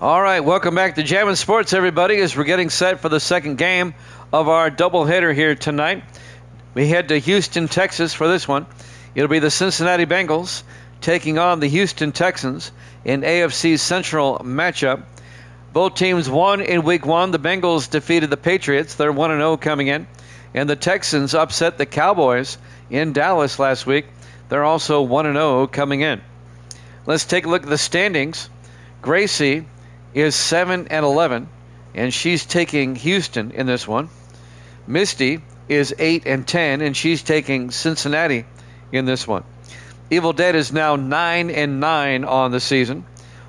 All right, welcome back to Jammin' Sports, everybody, as we're getting set for the second game of our doubleheader here tonight. We head to Houston, Texas for this one. It'll be the Cincinnati Bengals taking on the Houston Texans in AFC Central matchup. Both teams won in Week 1. The Bengals defeated the Patriots. They're 1-0 coming in. And the Texans upset the Cowboys in Dallas last week. They're also 1-0 coming in. Let's take a look at the standings. Gracie is 7-11, and she's taking Houston in this one. Misty is 8-10, and she's taking Cincinnati in this one. Evil Dead is now 9-9 on the season.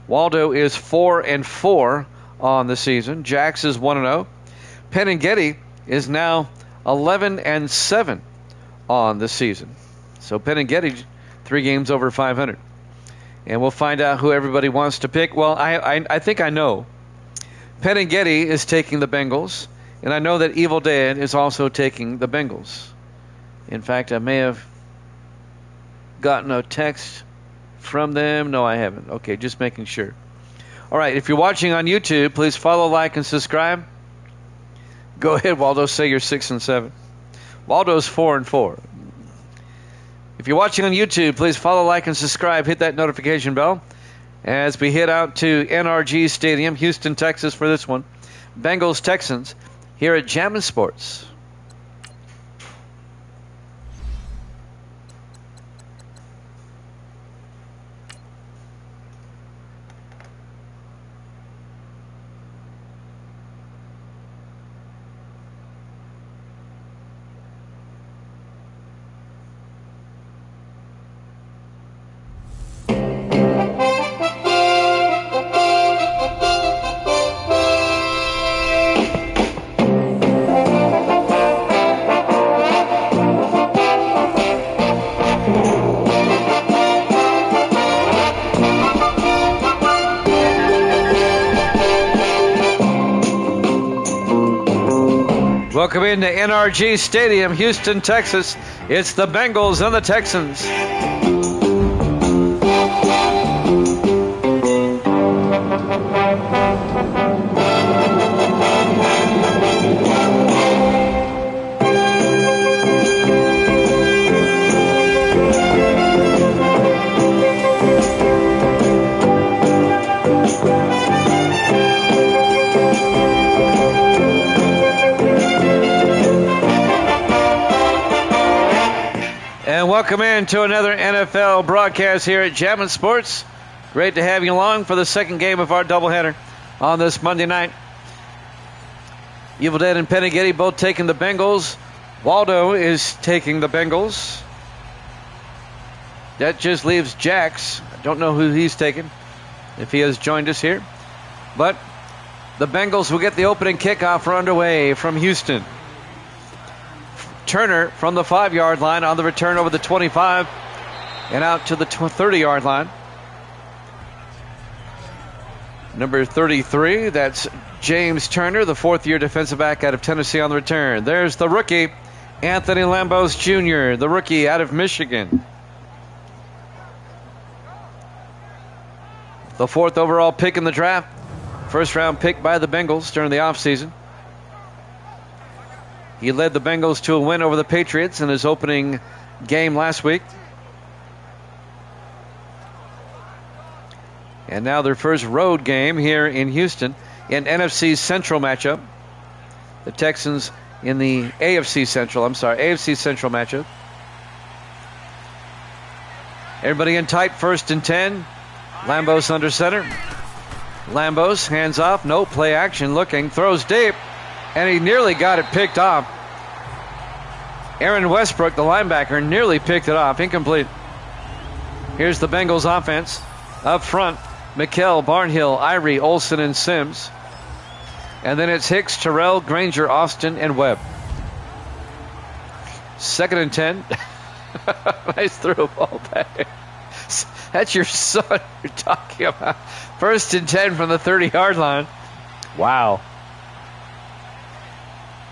Waldo is 4-4 on the season. Jax is 1-0. Penn and Getty is now 11-7 on the season. So Penn and Getty 3 games over 500. And we'll find out who everybody wants to pick. Well, I think I know. Penn and Getty is taking the Bengals, and I know that Evil Dead is also taking the Bengals. In fact, I may have gotten a text from them. No, I haven't. Okay, just making sure. All right, if you're watching on YouTube, please follow, like, and subscribe. Go ahead, Waldo, say you're 6-7. Waldo's 4-4. If you're watching on YouTube, please follow, like, and subscribe. Hit that notification bell as we head out to NRG Stadium, Houston, Texas for this one. Bengals, Texans, here at Jammin' Sports. Welcome into NRG Stadium, Houston, Texas. It's the Bengals and the Texans. And welcome in to another NFL broadcast here at Jammin' Sports. Great to have you along for the second game of our doubleheader on this Monday night. Evil Dead and Penn and Getty both taking the Bengals. Waldo is taking the Bengals. That just leaves Jax. I don't know who he's taking, if he has joined us here. But the Bengals will get the opening kickoff underway from Houston. Turner from the 5-yard line on the return over the 25 and out to the 30-yard line. Number 33, that's James Turner, the 4th-year defensive back out of Tennessee on the return. There's the rookie, Anthony Lambos Jr., the rookie out of Michigan. The 4th overall pick in the draft. First-round pick by the Bengals during the offseason. He led the Bengals to a win over the Patriots in his opening game last week. And now their first road game here in Houston in NFC Central matchup. The Texans in the AFC Central matchup. Everybody in tight, 1st and 10. Lambos under center. Lambos, hands off, no play action, looking, throws deep. And he nearly got it picked off. Aaron Westbrook, the linebacker, nearly picked it off. Incomplete. Here's the Bengals offense. Up front, McKell, Barnhill, Irie, Olsen, and Sims. And then it's Hicks, Terrell, Granger, Austin, and Webb. 2nd and 10. Nice throw ball back. That's your son you're talking about. 1st and 10 from the 30-yard line. Wow.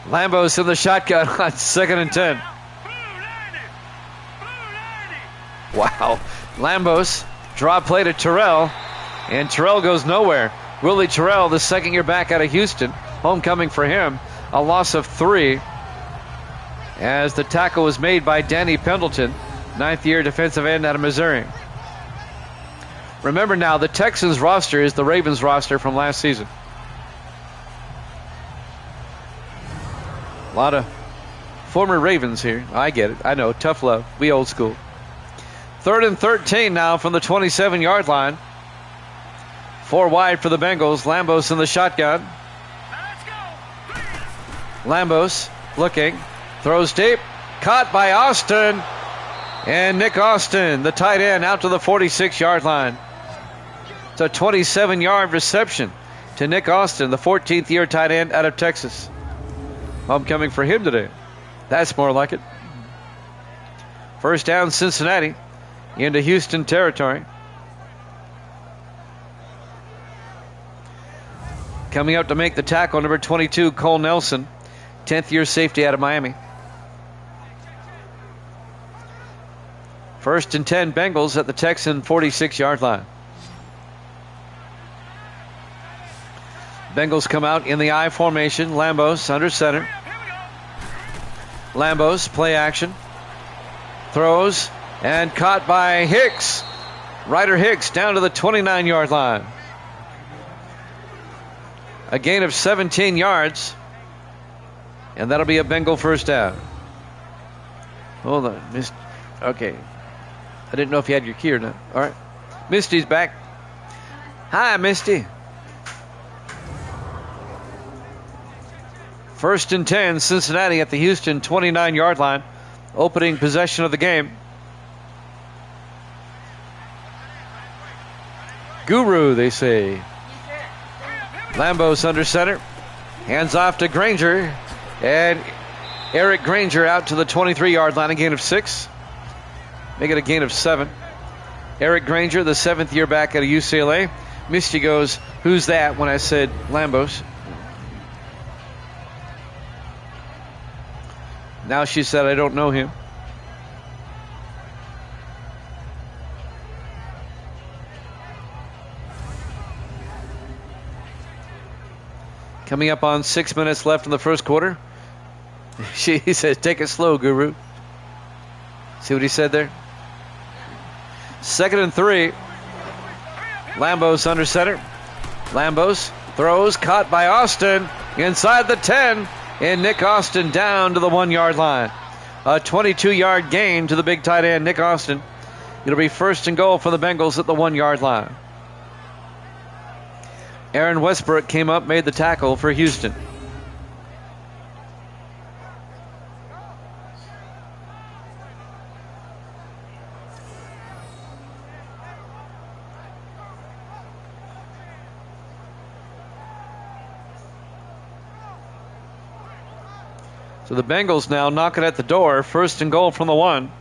Lambos in the shotgun on 2nd and 10. Wow. Lambos, draw play to Terrell, and Terrell goes nowhere. Willie Terrell, the second-year back out of Houston. Homecoming for him. A loss of 3 as the tackle was made by Danny Pendleton, 9th-year defensive end out of Missouri. Remember now, the Texans roster is the Ravens roster from last season. A lot of former Ravens here. I get it. I know. Tough love. We old school. 3rd and 13 now from the 27-yard line. 4 wide for the Bengals. Lambos in the shotgun. Lambos looking. Throws deep. Caught by Austin. And Nick Austin, the tight end, out to the 46-yard line. It's a 27-yard reception to Nick Austin, the 14th-year tight end out of Texas. Homecoming for him today. That's more like it. First down, Cincinnati into Houston territory. Coming up to make the tackle, number 22, Cole Nelson, 10th-year safety out of Miami. First and 10 Bengals at the Texan 46-yard line. Bengals come out in the I formation. Lambos under center. Lambos play action. Throws and caught by Hicks. Ryder Hicks down to the 29-yard line. A gain of 17 yards. And that'll be a Bengal first down. Hold on. Missed. Okay. I didn't know if you had your key or not. All right. Misty's back. Hi, Misty. First and 10, Cincinnati at the Houston 29-yard line. Opening possession of the game. Guru, they say. Lambos under center. Hands off to Granger. And Eric Granger out to the 23-yard line. A gain of 6. Make it a gain of 7. Eric Granger, the 7th-year back out of UCLA. Misty goes, who's that, when I said Lambos. Now she said, I don't know him. Coming up on 6 minutes left in the first quarter. He says, take it slow, Guru. See what he said there? 2nd and 3. Lambos under center. Lambos throws, caught by Austin. Inside the 10. And Nick Austin down to the 1-yard line. A 22-yard gain to the big tight end, Nick Austin. It'll be first and goal for the Bengals at the 1-yard line. Aaron Westbrook came up, made the tackle for Houston. So the Bengals now knocking at the door. First and goal from the 1.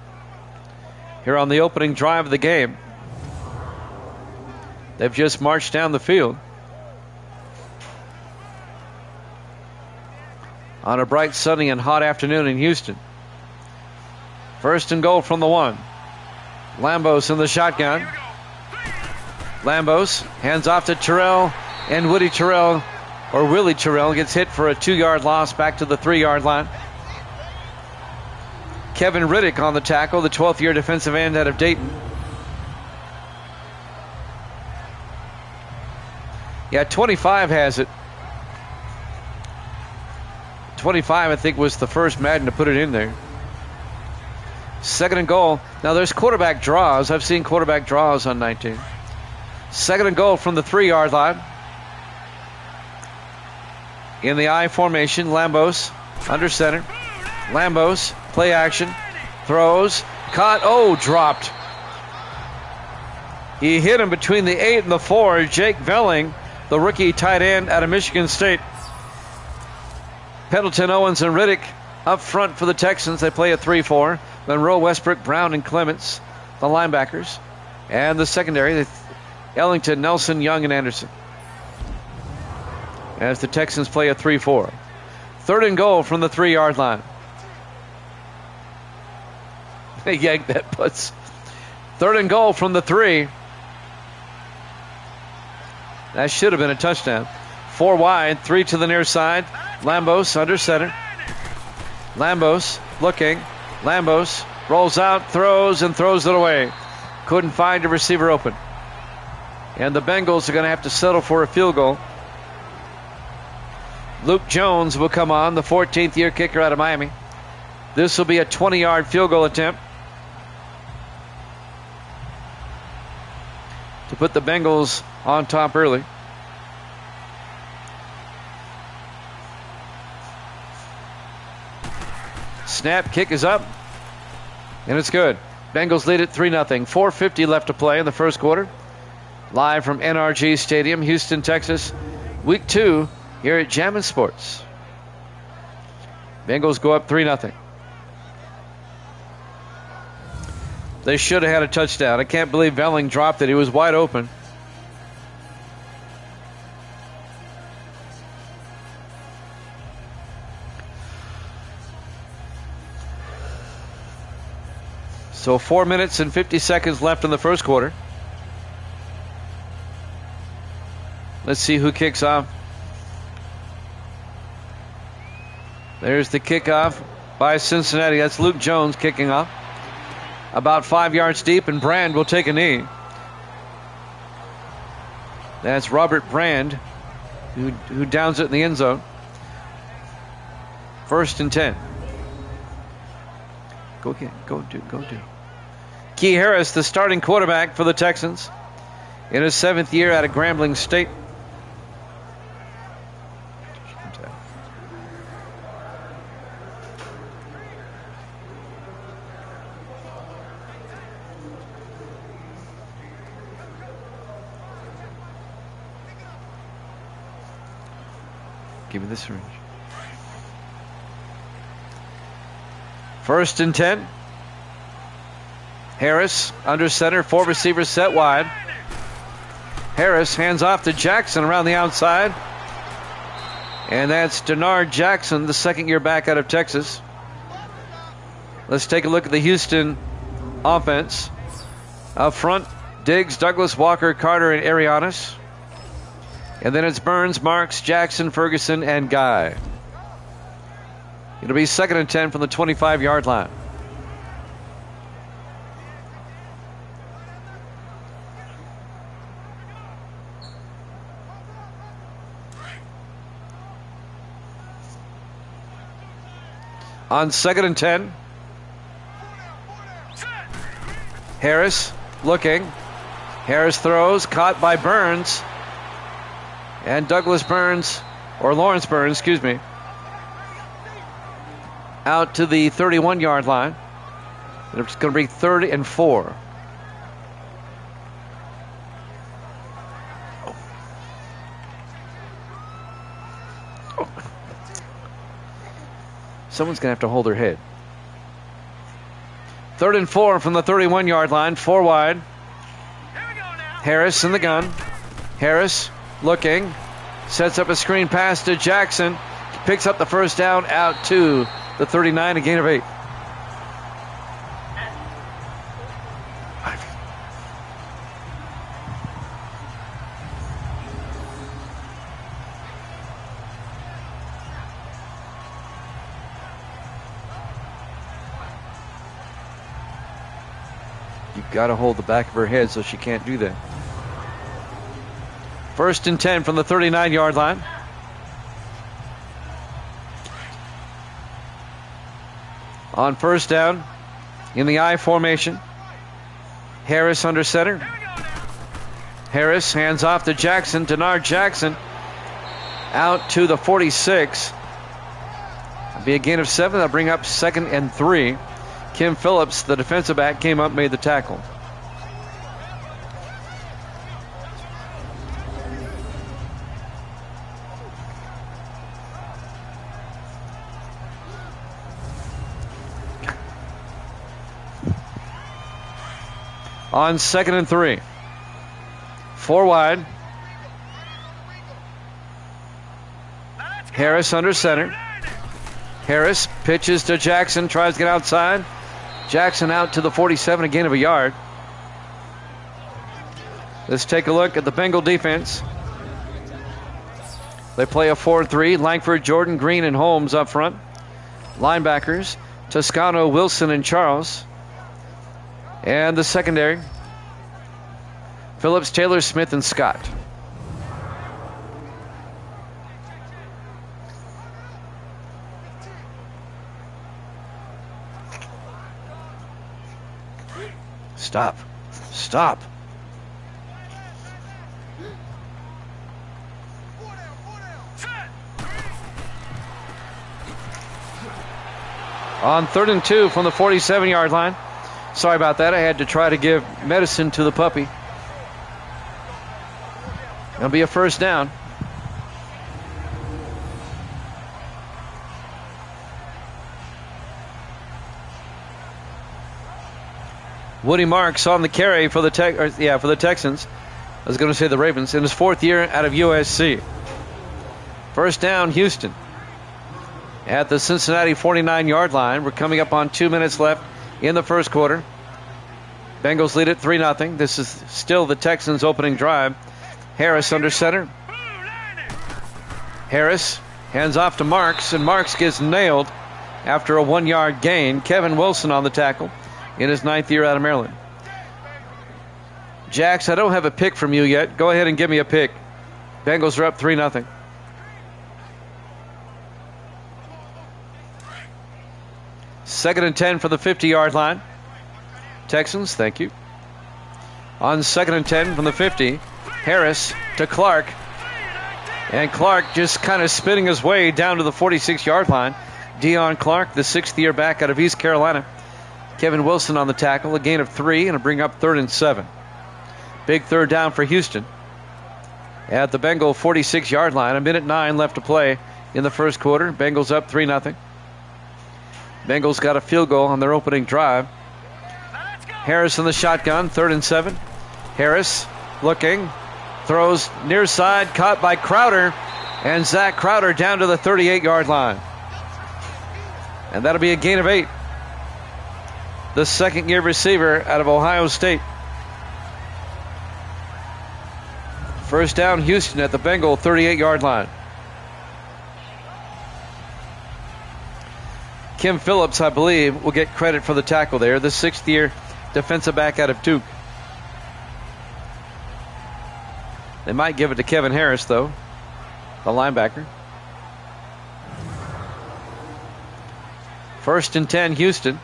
Here on the opening drive of the game. They've just marched down the field. On a bright, sunny, and hot afternoon in Houston. First and goal from the 1. Lambos in the shotgun. Lambos hands off to Terrell. And Willie Terrell gets hit for a 2-yard loss back to the 3-yard line. Kevin Riddick on the tackle, the 12th-year defensive end out of Dayton. Yeah, 25 has it. 25, I think, was the first Madden to put it in there. 2nd and goal. Now, there's quarterback draws. I've seen quarterback draws on 19. 2nd and goal from the 3-yard line. In the I formation, Lambos under center. Lambos, play action, throws, caught, dropped. He hit him between the 8 and the 4. Jake Velling, the rookie tight end out of Michigan State. Pendleton, Owens, and Riddick up front for the Texans. They play a 3-4. Monroe, Westbrook, Brown, and Clements, the linebackers. And the secondary, Ellington, Nelson, Young, and Anderson. As the Texans play a 3-4. 3rd and goal from the 3-yard line. They yanked that putz. 3rd and goal from the 3. That should have been a touchdown. 4 wide, 3 to the near side. Lambos under center. Lambos looking. Lambos rolls out, throws, and throws it away. Couldn't find a receiver open. And the Bengals are going to have to settle for a field goal. Luke Jones will come on, the 14th year kicker out of Miami. This will be a 20-yard field goal attempt to put the Bengals on top early. Snap, kick is up, and it's good. Bengals lead at 3-0. 4:50 left to play in the first quarter. Live from NRG Stadium, Houston, Texas. Week 2 here at Jammin' Sports. Bengals go up 3-0. They should have had a touchdown. I can't believe Velling dropped it. He was wide open. So 4 minutes and 50 seconds left in the first quarter. Let's see who kicks off. There's the kickoff by Cincinnati. That's Luke Jones kicking off. About 5 yards deep, and Brand will take a knee. That's Robert Brand who downs it in the end zone. 1st and 10. Go again. Go do. Key Harris, the starting quarterback for the Texans, in his 7th year out of Grambling State. Give me the syringe. 1st and 10. Harris under center, 4 receivers set wide. Harris hands off to Jackson around the outside. And that's Denard Jackson, the 2nd-year back out of Texas. Let's take a look at the Houston offense. Up front, Diggs, Douglas, Walker, Carter, and Arianes. And then it's Burns, Marks, Jackson, Ferguson, and Guy. It'll be 2nd and 10 from the 25-yard line. On 2nd and 10, Harris looking. Harris throws, caught by Burns. And Douglas Burns, or Lawrence Burns, excuse me, out to the 31-yard line. It's going to be 3rd and 4. Someone's going to have to hold their head. 3rd and 4 from the 31-yard line, 4 wide. Harris in the gun. Harris looking, sets up a screen pass to Jackson, picks up the first down out to the 39, a gain of 8. You've got to hold the back of her head so she can't do that. 1st and 10 from the 39-yard line. On 1st down, in the I formation, Harris under center. Harris hands off to Jackson. Denard Jackson out to the 46. It'll be a gain of 7. That'll bring up 2nd and 3. Kim Phillips, the defensive back, came up, made the tackle. On 2nd and 3. 4 wide. Harris under center. Harris pitches to Jackson, tries to get outside. Jackson out to the 47, a gain of a yard. Let's take a look at the Bengal defense. They play a 4-3. Langford, Jordan, Green, and Holmes up front. Linebackers, Toscano, Wilson, and Charles. And the secondary, Phillips, Taylor, Smith, and Scott. Stop. Stop. On 3rd and 2 from the 47-yard line. Sorry about that. I had to try to give medicine to the puppy. It'll be a first down. Woody Marks on the carry for the Texans. I was going to say the Ravens in his 4th year out of USC. First down, Houston. At the Cincinnati 49-yard line. We're coming up on 2 minutes left in the first quarter. Bengals lead it 3-0. This is still the Texans' opening drive. Harris under center. Harris hands off to Marks, and Marks gets nailed after a 1-yard gain. Kevin Wilson on the tackle in his 9th year out of Maryland. Jax, I don't have a pick from you yet. Go ahead and give me a pick. Bengals are up 3-0. Second and 10 for the 50-yard line. Texans, thank you. On 2nd and 10 from the 50, Harris to Clark. And Clark just kind of spinning his way down to the 46-yard line. Deion Clark, the 6th-year back out of East Carolina. Kevin Wilson on the tackle, a gain of 3, and a bring up 3rd and 7. Big third down for Houston. At the Bengal 46-yard line, 1:09 left to play in the first quarter. Bengals up 3-0. Bengals got a field goal on their opening drive. Harris in the shotgun, 3rd and 7. Harris looking, throws near side, caught by Crowder, and Zach Crowder down to the 38-yard line. And that'll be a gain of 8. The 2nd-year receiver out of Ohio State. First down, Houston at the Bengal 38-yard line. Kim Phillips, I believe, will get credit for the tackle there. The 6th-year defensive back out of Duke. They might give it to Kevin Harris, though, the linebacker. 1st and 10, Houston.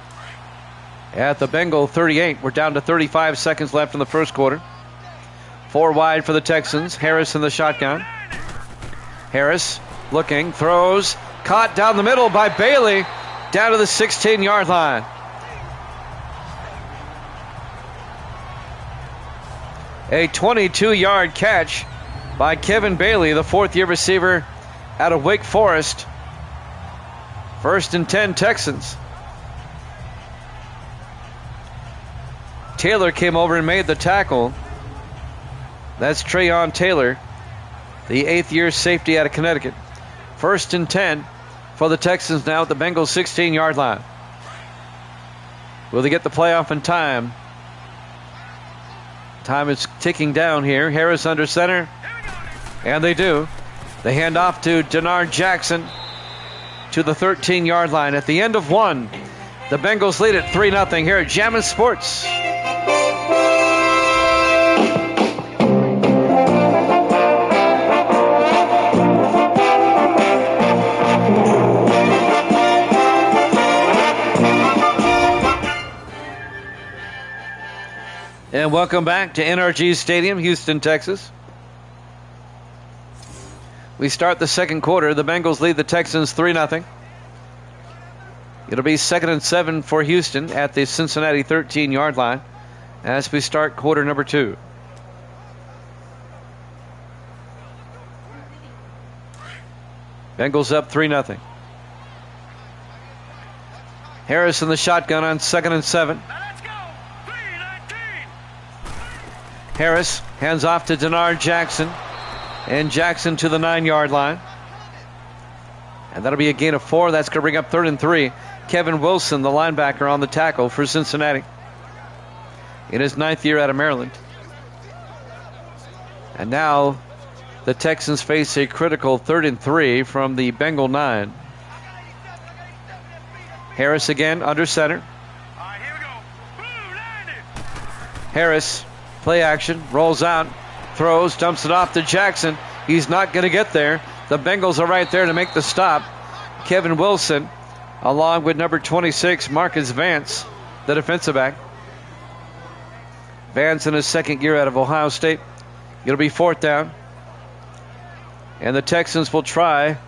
At the Bengal 38, we're down to 35 seconds left in the first quarter. 4 wide for the Texans. Harris in the shotgun. Harris looking, throws, caught down the middle by Bailey, down to the 16-yard line. A 22-yard catch by Kevin Bailey, the 4th-year receiver out of Wake Forest. 1st and 10, Texans. Taylor came over and made the tackle. That's Trayon Taylor, the 8th-year safety out of Connecticut. 1st and 10 for the Texans now at the Bengals 16-yard line. Will they get the playoff in time? Time is ticking down here. Harris under center. And they do. They hand off to Denard Jackson to the 13-yard line. At the end of 1, the Bengals lead it 3-0 here at Jammin' Sports. And welcome back to NRG Stadium, Houston, Texas. We start the second quarter. The Bengals lead the Texans 3-0. It'll be 2nd and 7 for Houston at the Cincinnati 13-yard line as we start quarter number 2. Bengals up 3-0. Harris in the shotgun on 2nd and 7. Harris hands off to Denard Jackson, and Jackson to the 9-yard line. And that'll be a gain of 4. That's going to bring up 3rd and 3. Kevin Wilson, the linebacker, on the tackle for Cincinnati in his 9th year out of Maryland. And now The Texans face a critical 3rd and 3 from the Bengal 9. Harris again under center. Harris, play action, rolls out, throws, dumps it off to Jackson. He's not going to get there. The Bengals are right there to make the stop. Kevin Wilson, along with number 26, Marcus Vance, the defensive back. Vance in his 2nd year out of Ohio State. It'll be 4th down. And the Texans will try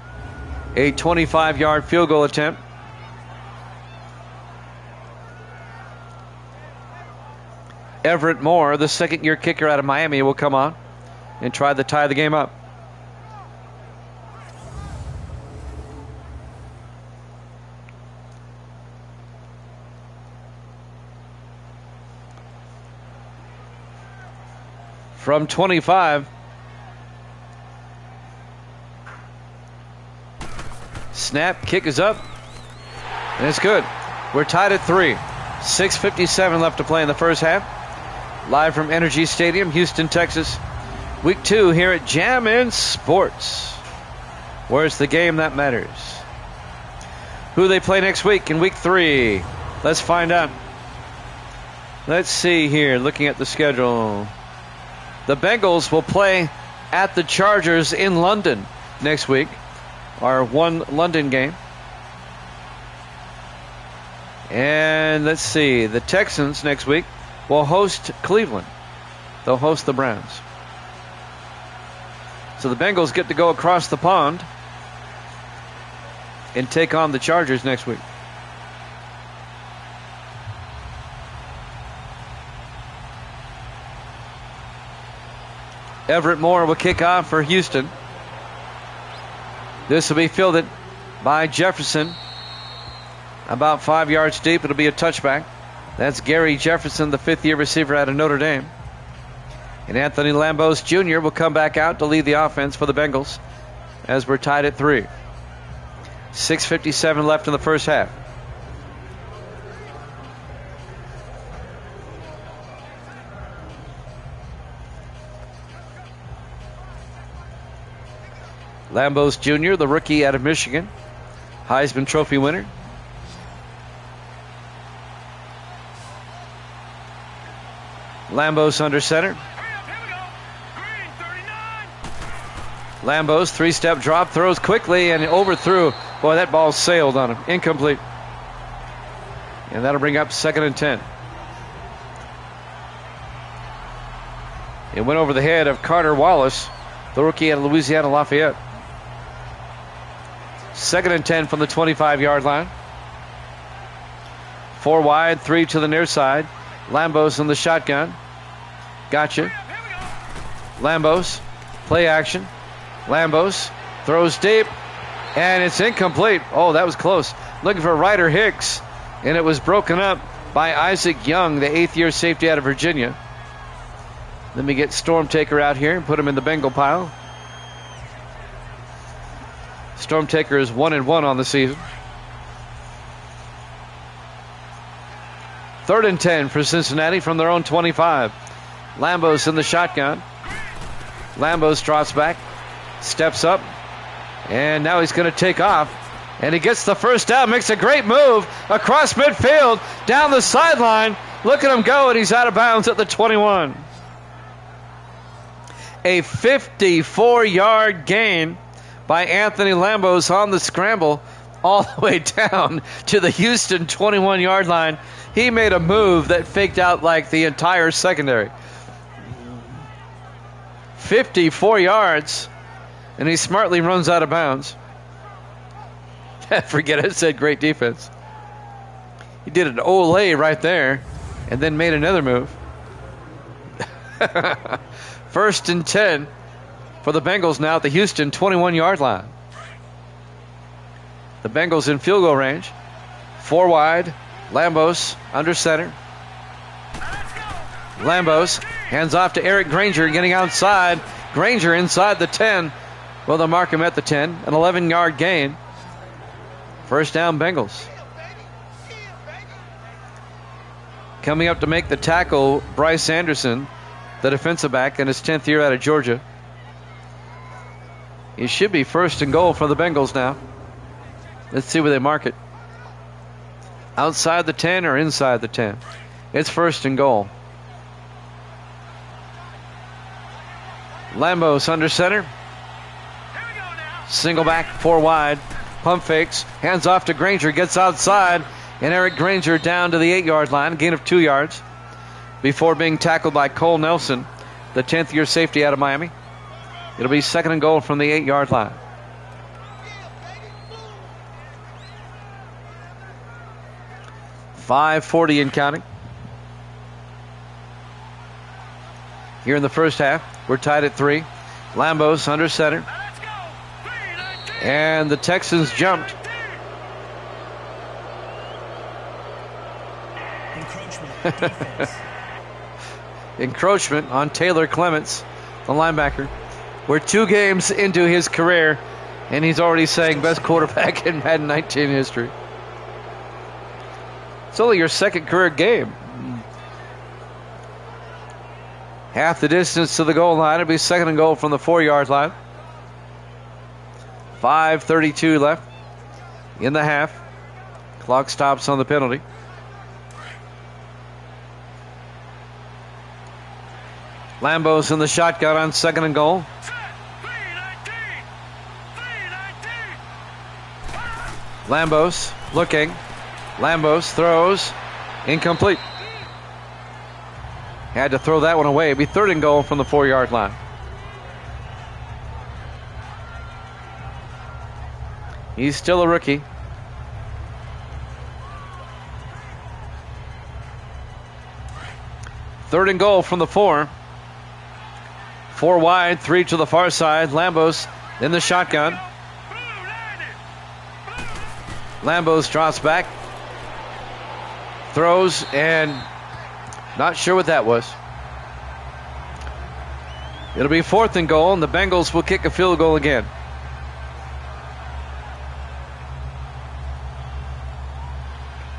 a 25-yard field goal attempt. Everett Moore, the 2nd-year kicker out of Miami, will come on and try to tie the game up. From 25, snap, kick is up, and it's good. We're tied at 3. 6:57 left to play in the first half. Live from Energy Stadium, Houston, Texas. Week 2 here at Jammin' Sports. Where's the game that matters? Who they play next week in week 3? Let's find out. Let's see here, looking at the schedule. The Bengals will play at the Chargers in London next week. Our one London game. And let's see, the Texans next week will host Cleveland. They'll host the Browns. So the Bengals get to go across the pond and take on the Chargers next week. Everett Moore will kick off for Houston. This will be fielded by Jefferson. About 5 yards deep. It'll be a touchback. That's Gary Jefferson, the 5th-year receiver out of Notre Dame. And Anthony Lambos Jr. will come back out to lead the offense for the Bengals as we're tied at 3. 6:57 left in the first half. Lambos Jr., the rookie out of Michigan, Heisman Trophy winner. Lambos under center. Lambos, 3-step drop, throws quickly and overthrew. Boy, that ball sailed on him. Incomplete. And that'll bring up 2nd and 10. It went over the head of Carter Wallace, the rookie out of Louisiana Lafayette. 2nd and 10 from the 25-yard line. 4 wide, 3 to the near side. Lambos in the shotgun. Gotcha. Lambos, play action. Lambos throws deep, and it's incomplete. Oh, that was close. Looking for Ryder Hicks, and it was broken up by Isaac Young, the 8th-year safety out of Virginia. Let me get Storm Taker out here and put him in the Bengal pile. Storm Taker is 1-1 on the season. 3rd and 10 for Cincinnati from their own 25. Lambos in the shotgun. Lambos drops back, steps up, and now he's going to take off. And he gets the first down, makes a great move across midfield, down the sideline. Look at him go, and he's out of bounds at the 21. A 54-yard gain by Anthony Lambos on the scramble all the way down to the Houston 21-yard line. He made a move that faked out like the entire secondary. 54 yards, and he smartly runs out of bounds. Forget it, said great defense. He did an Olay right there and then made another move. 1st and 10 for the Bengals now at the Houston 21-yard line. The Bengals in field goal range. 4 wide. Lambos under center. Lambos hands off to Eric Granger, getting outside. Granger inside the 10. Well, they'll mark him at the 10. An 11-yard gain. First down, Bengals. Coming up to make the tackle, Bryce Anderson, the defensive back in his 10th year out of Georgia. It should be first and goal for the Bengals now. Let's see where they mark it. Outside the 10 or inside the 10? It's first and goal. Lambos under center. Single back, 4 wide. Pump fakes. Hands off to Granger. Gets outside. And Eric Granger down to the 8-yard line. Gain of 2 yards. Before being tackled by Cole Nelson, the 10th-year safety out of Miami. It'll be second and goal from the 8-yard line. .540 and counting. Here in the first half, we're tied at 3. Lambos under center. And the Texans jumped. Encroachment on Taylor Clements, the linebacker. We're 2 games into his career, and he's already saying best quarterback in Madden 19 history. It's only your second career game. Half the distance to the goal line. It'll be second and goal from the 4-yard line. 5:32 left in the half. Clock stops on the penalty. Lambo's in the shotgun on second and goal. Lambos looking. Lambos throws. Incomplete. Had to throw that one away. It'd be third and goal from the 4-yard line. He's still a rookie. Third and goal from the 4. 4 wide, 3 to the far side. Lambos in the shotgun. Lambos drops back. Throws, and not sure what that was. It'll be fourth and goal, and the Bengals will kick a field goal again.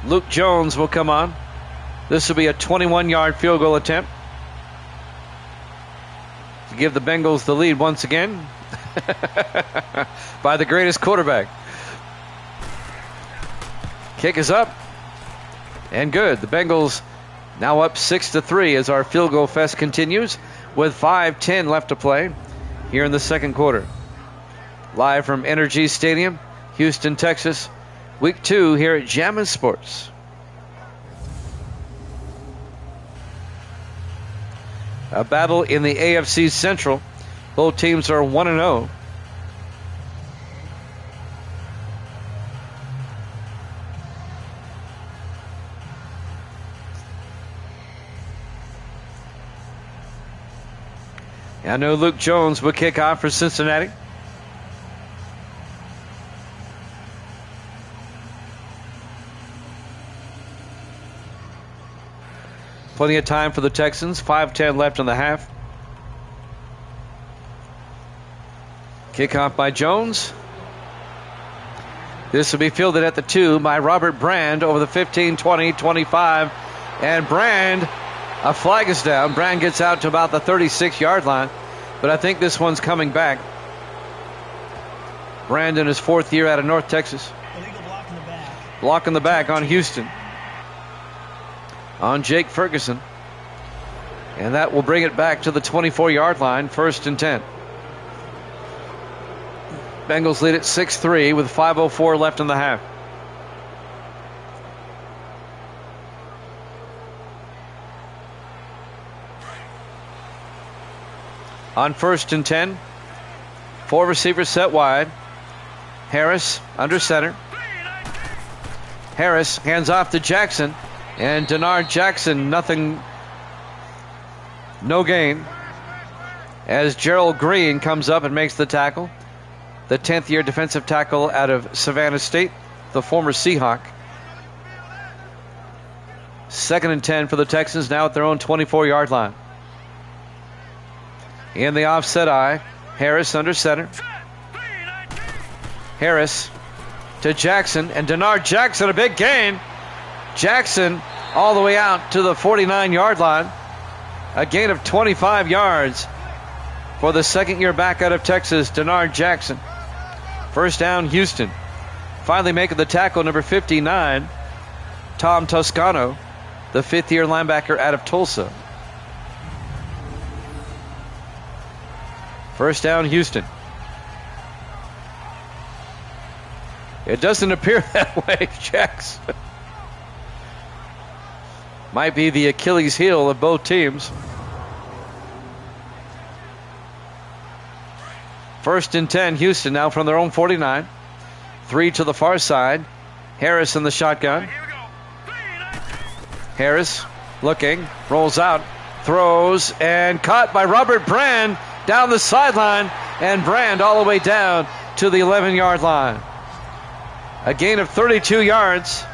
Luke Jones will come on. This will be a 21-yard field goal attempt to give the Bengals the lead once again by the greatest quarterback. Kick is up and good. The Bengals now up 6-3 as our field goal fest continues with 5:10 left to play here in the second quarter. Live from Energy Stadium, Houston, Texas. Week 2 here at Jammin' Sports. A battle in the AFC Central. Both teams are 1-0. I know Luke Jones will kick off for Cincinnati. Plenty of time for the Texans. 5:10 left in the half. Kickoff by Jones. This will be fielded at the 2 by Robert Brand over the 15, 20, 25. And Brand, a flag is down. Brand gets out to about the 36-yard line. But I think this one's coming back. Brand in his 4th year out of North Texas. Block in the back on Houston. On Jake Ferguson. And that will bring it back to the 24-yard line, 1st and 10. Bengals lead at 6-3 with 5:04 left in the half. On 1st and 10, 4 receivers set wide. Harris under center. Harris hands off to Jackson. And Denard Jackson, no gain. As Gerald Green comes up and makes the tackle. The 10th year defensive tackle out of Savannah State, the former Seahawk. 2nd and 10 for the Texans, now at their own 24-yard line. In the offset eye, Harris under center. Harris to Jackson, and Denard Jackson, a big gain. Jackson all the way out to the 49-yard line. A gain of 25 yards. for the second year back out of Texas, Denard Jackson. First down, Houston. Finally making the tackle, number 59, Tom Toscano, the fifth-year linebacker out of Tulsa. First down, Houston. It doesn't appear that way, Jax. Might be the Achilles heel of both teams. First and 10, Houston now from their own 49. 3 to the far side. Harris in the shotgun. Harris looking, rolls out, throws, and caught by Robert Brand down the sideline, and Brand all the way down to the 11-yard line. A gain of 32 yards.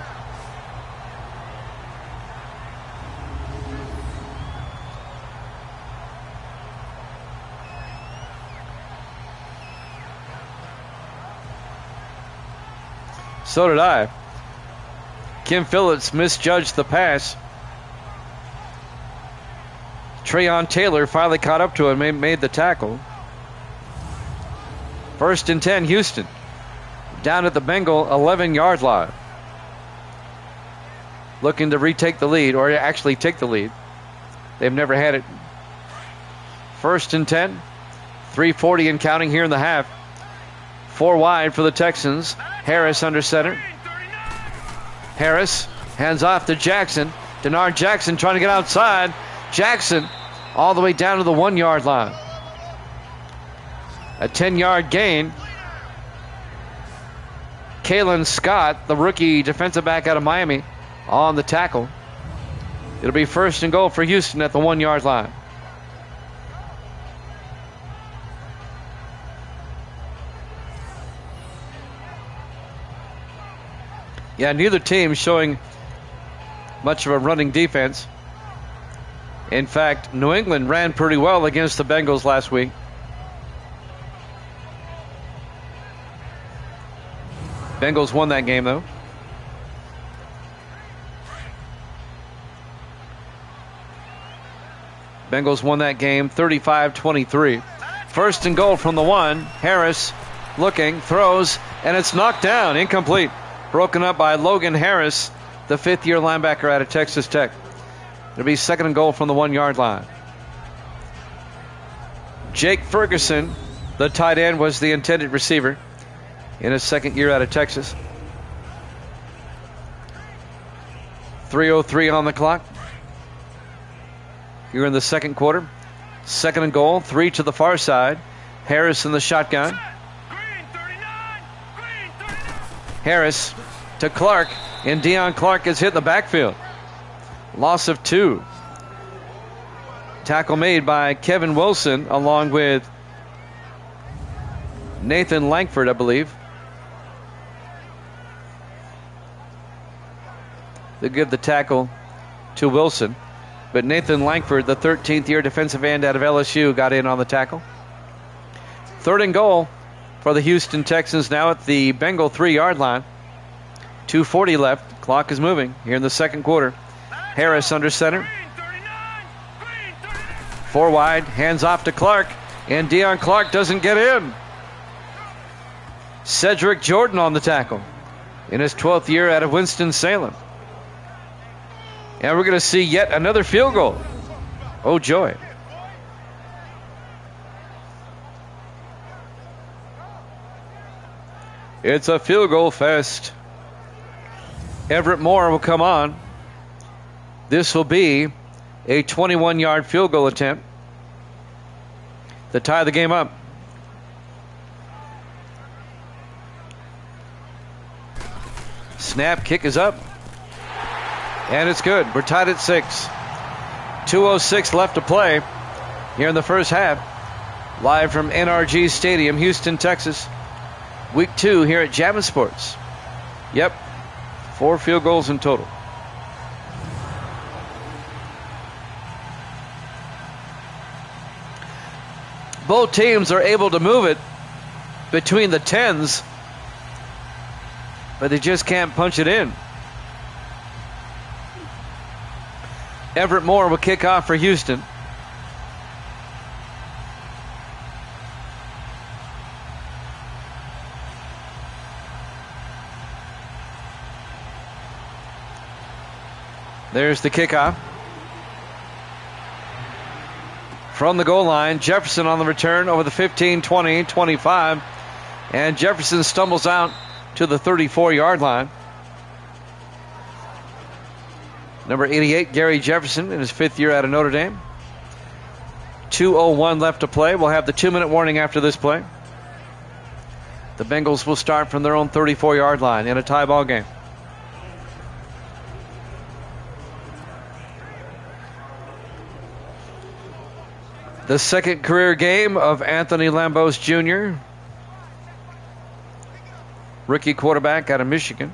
So did I. Kim Phillips misjudged the pass. Trayon Taylor finally caught up to him and made the tackle. First and 10, Houston. Down at the Bengal 11-yard line. Looking to retake the lead, or actually take the lead. They've never had it. First and 10. 3:40 and counting here in the half. 4 wide for the Texans. Harris under center. Harris hands off to Jackson. Denard Jackson trying to get outside. Jackson all the way down to the 1-yard line. A 10-yard gain. Kalen Scott, the rookie defensive back out of Miami, on the tackle. It'll be first and goal for Houston at the 1-yard line. Yeah, neither team showing much of a running defense. In fact, New England ran pretty well against the Bengals last week. Bengals won that game, though. Bengals won that game 35-23. First and goal from the 1. Harris looking, throws, and it's knocked down, incomplete. Broken up by Logan Harris, the fifth-year linebacker out of Texas Tech. It'll be second and goal from the 1-yard line. Jake Ferguson, the tight end, was the intended receiver in his second year out of Texas. 3:03 on the clock. Here in the second quarter. Second and goal, 3 to the far side. Harris in the shotgun. Harris to Clark, and Deion Clark is hit in the backfield. Loss of 2. Tackle made by Kevin Wilson along with Nathan Langford, I believe. They give the tackle to Wilson, but Nathan Langford, the 13th-year defensive end out of LSU, got in on the tackle. Third and goal for the Houston Texans now at the Bengal 3-yard line. 2:40 left. Clock is moving here in the second quarter. Harris under center. 4 wide. Hands off to Clark. And Deion Clark doesn't get in. Cedric Jordan on the tackle in his 12th year out of Winston-Salem. And we're going to see yet another field goal. Oh, joy. It's a field goal fest. Everett Moore will come on. This will be a 21-yard field goal attempt to tie the game up. Snap, kick is up. And it's good. We're tied at 6. 2:06 left to play here in the first half. Live from NRG Stadium, Houston, Texas. Week 2 here at Jammin' Sports. Yep, 4 field goals in total. Both teams are able to move it between the 10s, but they just can't punch it in. Everett Moore will kick off for Houston. There's the kickoff. From the goal line, Jefferson on the return over the 15, 20, 25. And Jefferson stumbles out to the 34-yard line. Number 88, Gary Jefferson, in his 5th year out of Notre Dame. 2:01 left to play. We'll have the 2-minute warning after this play. The Bengals will start from their own 34-yard line in a tie ball game. The second career game of Anthony Lambos Jr., rookie quarterback out of Michigan.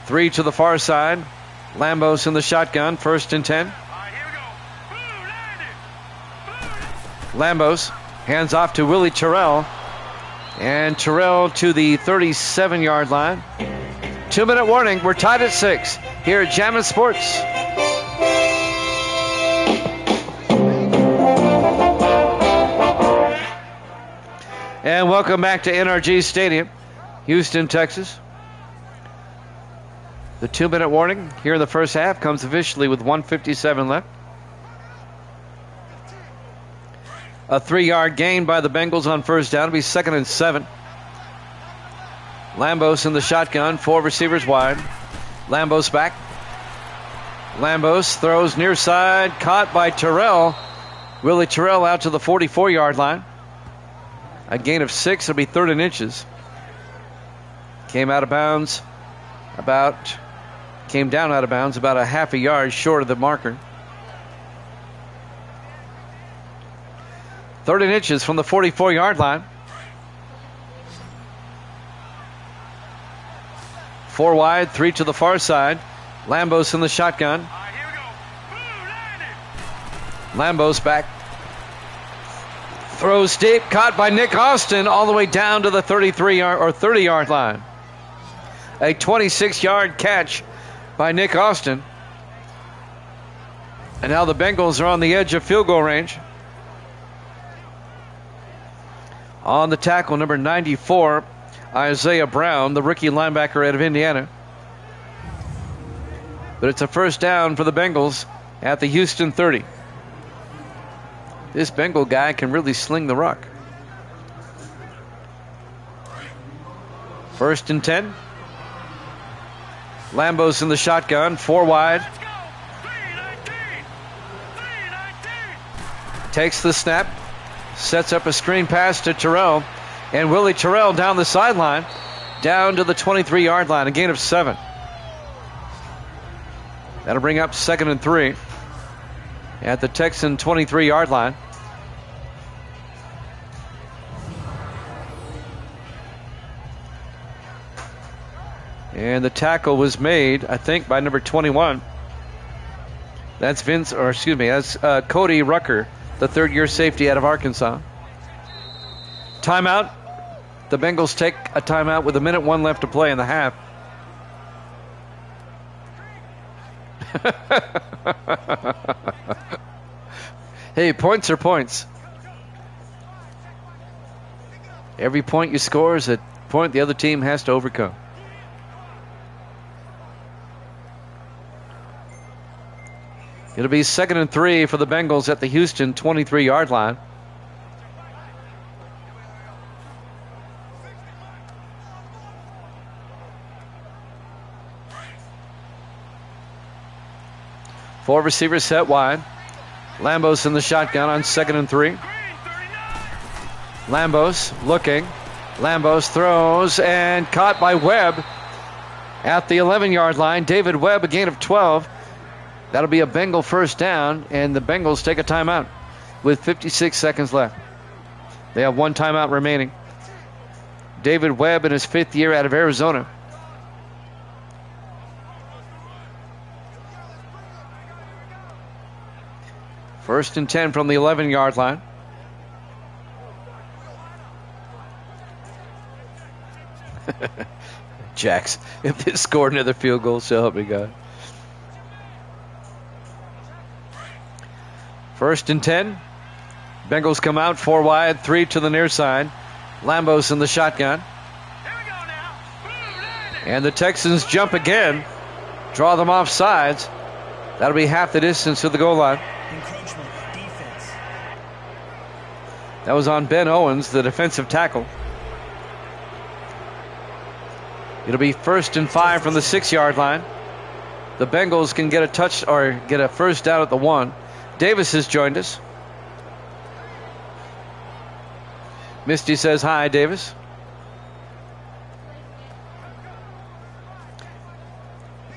3 to the far side. Lambos in the shotgun, 1st and 10. Lambos hands off to Willie Terrell. And Terrell to the 37-yard line. 2-minute warning. We're tied at 6 here at Jammin' Sports. And welcome back to NRG Stadium, Houston, Texas. The 2-minute warning here in the first half comes officially with 1:57 left. A 3-yard gain by the Bengals on first down. It'll be 2nd and 7. Lambos in the shotgun, 4 receivers wide. Lambos back. Lambos throws near side, caught by Terrell. Willie Terrell out to the 44-yard line. A gain of 6. It'll be 3rd and inches. Came down out of bounds about a half a yard short of the marker. 3rd and inches from the 44-yard line. 4 wide, 3 to the far side. Lambos in the shotgun. Lambos back. Throws deep, caught by Nick Austin all the way down to the 30-yard line. A 26-yard catch by Nick Austin. And now the Bengals are on the edge of field goal range. On the tackle, number 94, Isaiah Brown, the rookie linebacker out of Indiana. But it's a first down for the Bengals at the Houston 30. This Bengal guy can really sling the rock. 1st and 10. Lambos in the shotgun, 4 wide. Takes the snap, sets up a screen pass to Terrell, and Willie Terrell down the sideline, down to the 23-yard line, a gain of 7. That'll bring up 2nd and 3 at the Texan 23-yard line. And the tackle was made, I think, by number 21. That's Cody Rucker, the 3rd-year safety out of Arkansas. Timeout. The Bengals take a timeout with 1:01 left to play in the half. Hey, points are points. Every point you score is a point the other team has to overcome. It'll be 2nd and 3 for the Bengals at the Houston 23-yard line. Four receivers set wide. Lambos in the shotgun on 2nd and 3. Lambos looking. Lambos throws and caught by Webb at the 11-yard line. David Webb, a gain of 12. That'll be a Bengal first down, and the Bengals take a timeout with 56 seconds left. They have 1 timeout remaining. David Webb in his 5th year out of Arizona. First and 10 from the 11-yard line. Jacks, if they score another field goal, so help me God. First and 10. Bengals come out 4 wide, 3 to the near side. Lambos in the shotgun. And the Texans jump again, draw them off sides. That'll be half the distance to the goal line. Encroachment defense. That was on Ben Owens, the defensive tackle. It'll be 1st and 5 from the 6-yard line. The Bengals can get a touch or get a first down at the 1. Davis has joined us. Misty says hi, Davis.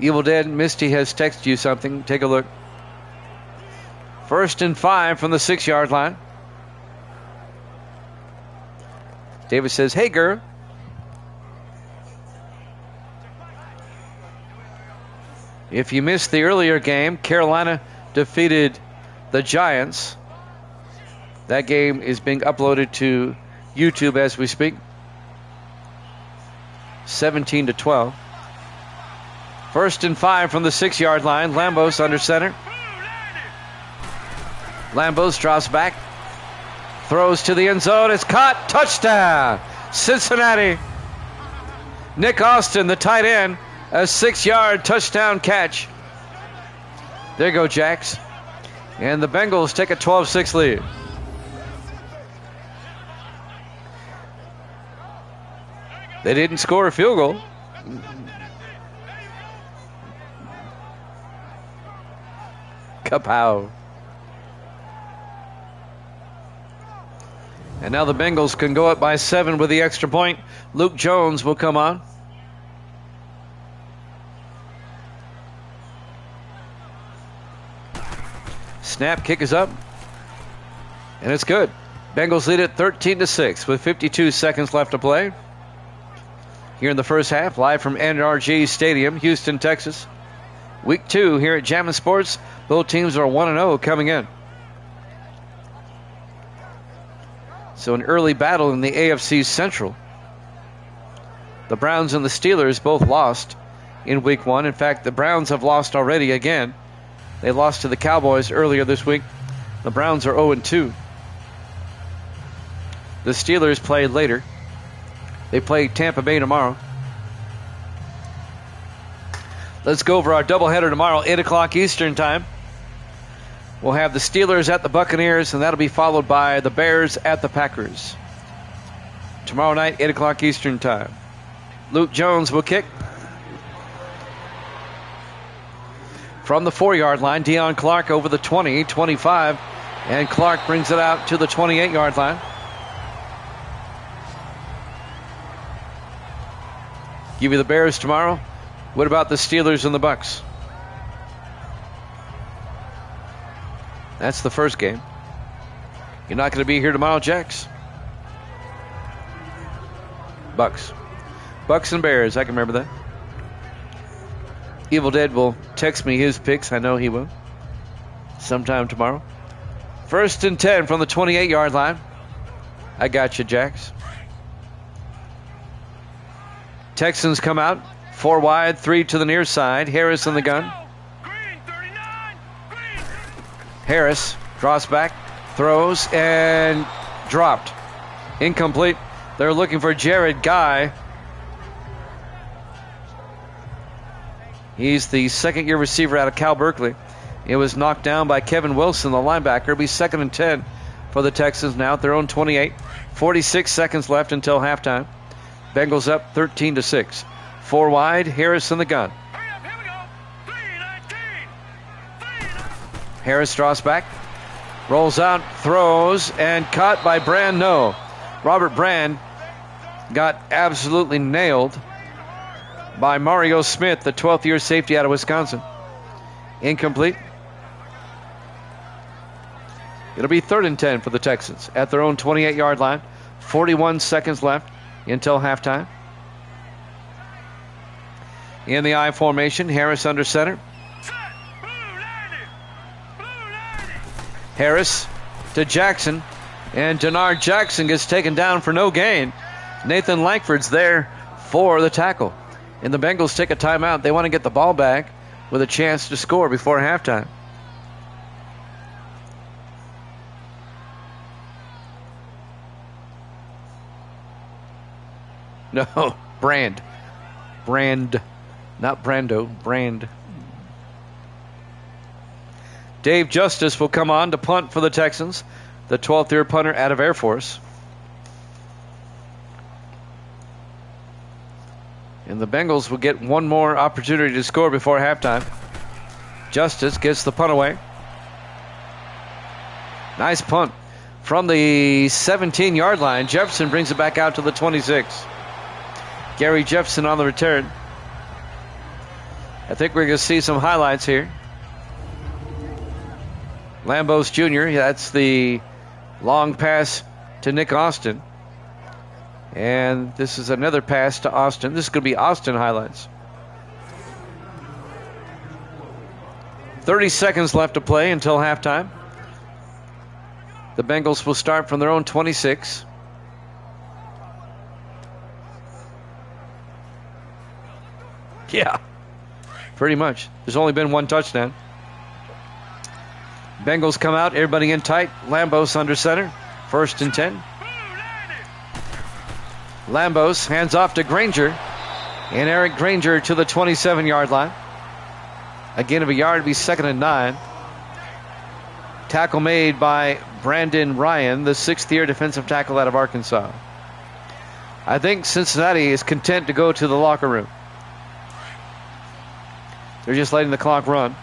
Evil Dead, Misty has texted you something. Take a look. 1st and 5 from the 6-yard line. Davis says, hey, girl. If you missed the earlier game, Carolina defeated the Giants. That game is being uploaded to YouTube as we speak. 17-12. 1st and 5 from the 6-yard line. Lambos under center. Lambos drops back. Throws to the end zone. It's caught. Touchdown. Cincinnati. Nick Austin, the tight end. A 6-yard touchdown catch. There you go, Jacks. And the Bengals take a 12-6 lead. They didn't score a field goal. Kapow. And now the Bengals can go up by 7 with the extra point. Luke Jones will come on. Snap, kick is up. And it's good. Bengals lead it 13-6 with 52 seconds left to play. Here in the first half, live from NRG Stadium, Houston, Texas. Week 2 here at Jammin' Sports. Both teams are 1-0 coming in. So an early battle in the AFC Central. The Browns and the Steelers both lost in Week 1. In fact, the Browns have lost already again. They lost to the Cowboys earlier this week. The Browns are 0-2. The Steelers play later. They play Tampa Bay tomorrow. Let's go over our doubleheader tomorrow, 8 o'clock Eastern time. We'll have the Steelers at the Buccaneers, and that'll be followed by the Bears at the Packers. Tomorrow night, 8 o'clock Eastern time. Luke Jones will kick. From the 4-yard line, Deion Clark over the 20, 25, and Clark brings it out to the 28-yard line. Give you the Bears tomorrow. What about the Steelers and the Bucks? That's the first game. You're not going to be here tomorrow, Jacks? Bucks. Bucks and Bears, I can remember that. Evil Dead will text me his picks. I know he will. Sometime tomorrow. 1st and 10 from the 28-yard line. I got you, Jacks. Texans come out. 4 wide, 3 to the near side. Harris in the gun. Harris draws back, throws, and dropped. Incomplete. They're looking for Jared Guy. He's the second-year receiver out of Cal Berkeley. It was knocked down by Kevin Wilson, the linebacker. It'll be 2nd and 10 for the Texans now at their own 28. 46 seconds left until halftime. Bengals up 13-6. 4 wide, Harris in the gun. Harris draws back, rolls out, throws, and caught by Brand. No. Robert Brand got absolutely nailed by Mario Smith, the 12th-year safety out of Wisconsin. Incomplete. It'll be 3rd and 10 for the Texans at their own 28-yard line. 41 seconds left until halftime. In the I formation, Harris under center. Harris to Jackson, and Denard Jackson gets taken down for no gain. Nathan Langford's there for the tackle. And the Bengals take a timeout. They want to get the ball back with a chance to score before halftime. No, Brand. Brand. Not Brando, Brand. Dave Justice will come on to punt for the Texans, the 12th year punter out of Air Force. And the Bengals will get one more opportunity to score before halftime. Justice gets the punt away. Nice punt from the 17-yard line. Jefferson brings it back out to the 26. Gary Jefferson on the return. I think we're going to see some highlights here. Lambos Jr., that's the long pass to Nick Austin. And this is another pass to Austin. This is going to be Austin highlights. 30 seconds left to play until halftime. The Bengals will start from their own 26. Yeah, pretty much. There's only been one touchdown. Bengals come out, everybody in tight. Lambos under center. 1st and 10. Lambos hands off to Granger. And Eric Granger to the 27-yard line. Again, of a yard, it'd be 2nd and 9. Tackle made by Brandon Ryan, the 6th-year defensive tackle out of Arkansas. I think Cincinnati is content to go to the locker room. They're just letting the clock run.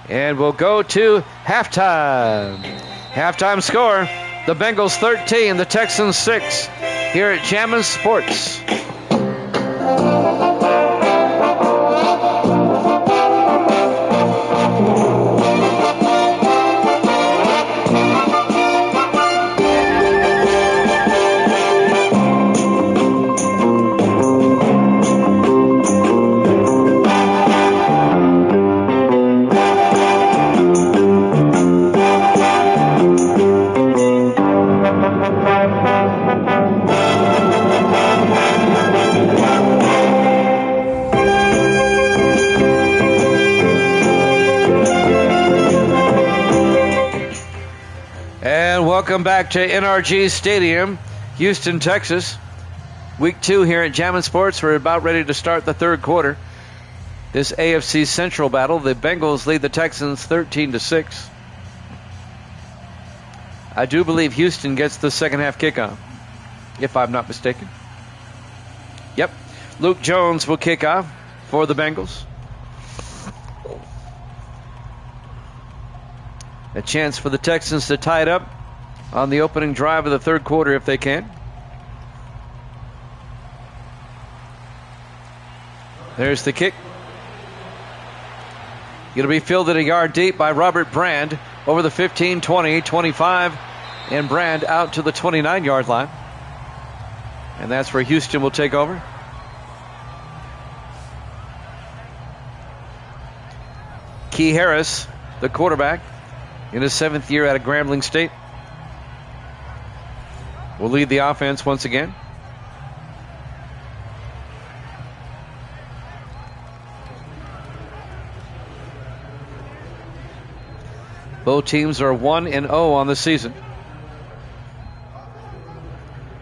And we'll go to halftime. Halftime score, the Bengals 13, the Texans 6, here at Jammin' Sports. Welcome back to NRG Stadium, Houston, Texas. Week 2 here at Jammin' Sports. We're about ready to start the third quarter. This AFC Central battle. The Bengals lead the Texans 13-6. I do believe Houston gets the second half kickoff, if I'm not mistaken. Yep. Luke Jones will kick off for the Bengals. A chance for the Texans to tie it up on the opening drive of the third quarter if they can. There's the kick. Going to be fielded a yard deep by Robert Brand over the 15, 20, 25, and Brand out to the 29-yard line. And that's where Houston will take over. Key Harris, the quarterback, in his 7th year out of Grambling State, will lead the offense once again. Both teams are 1-0 on the season.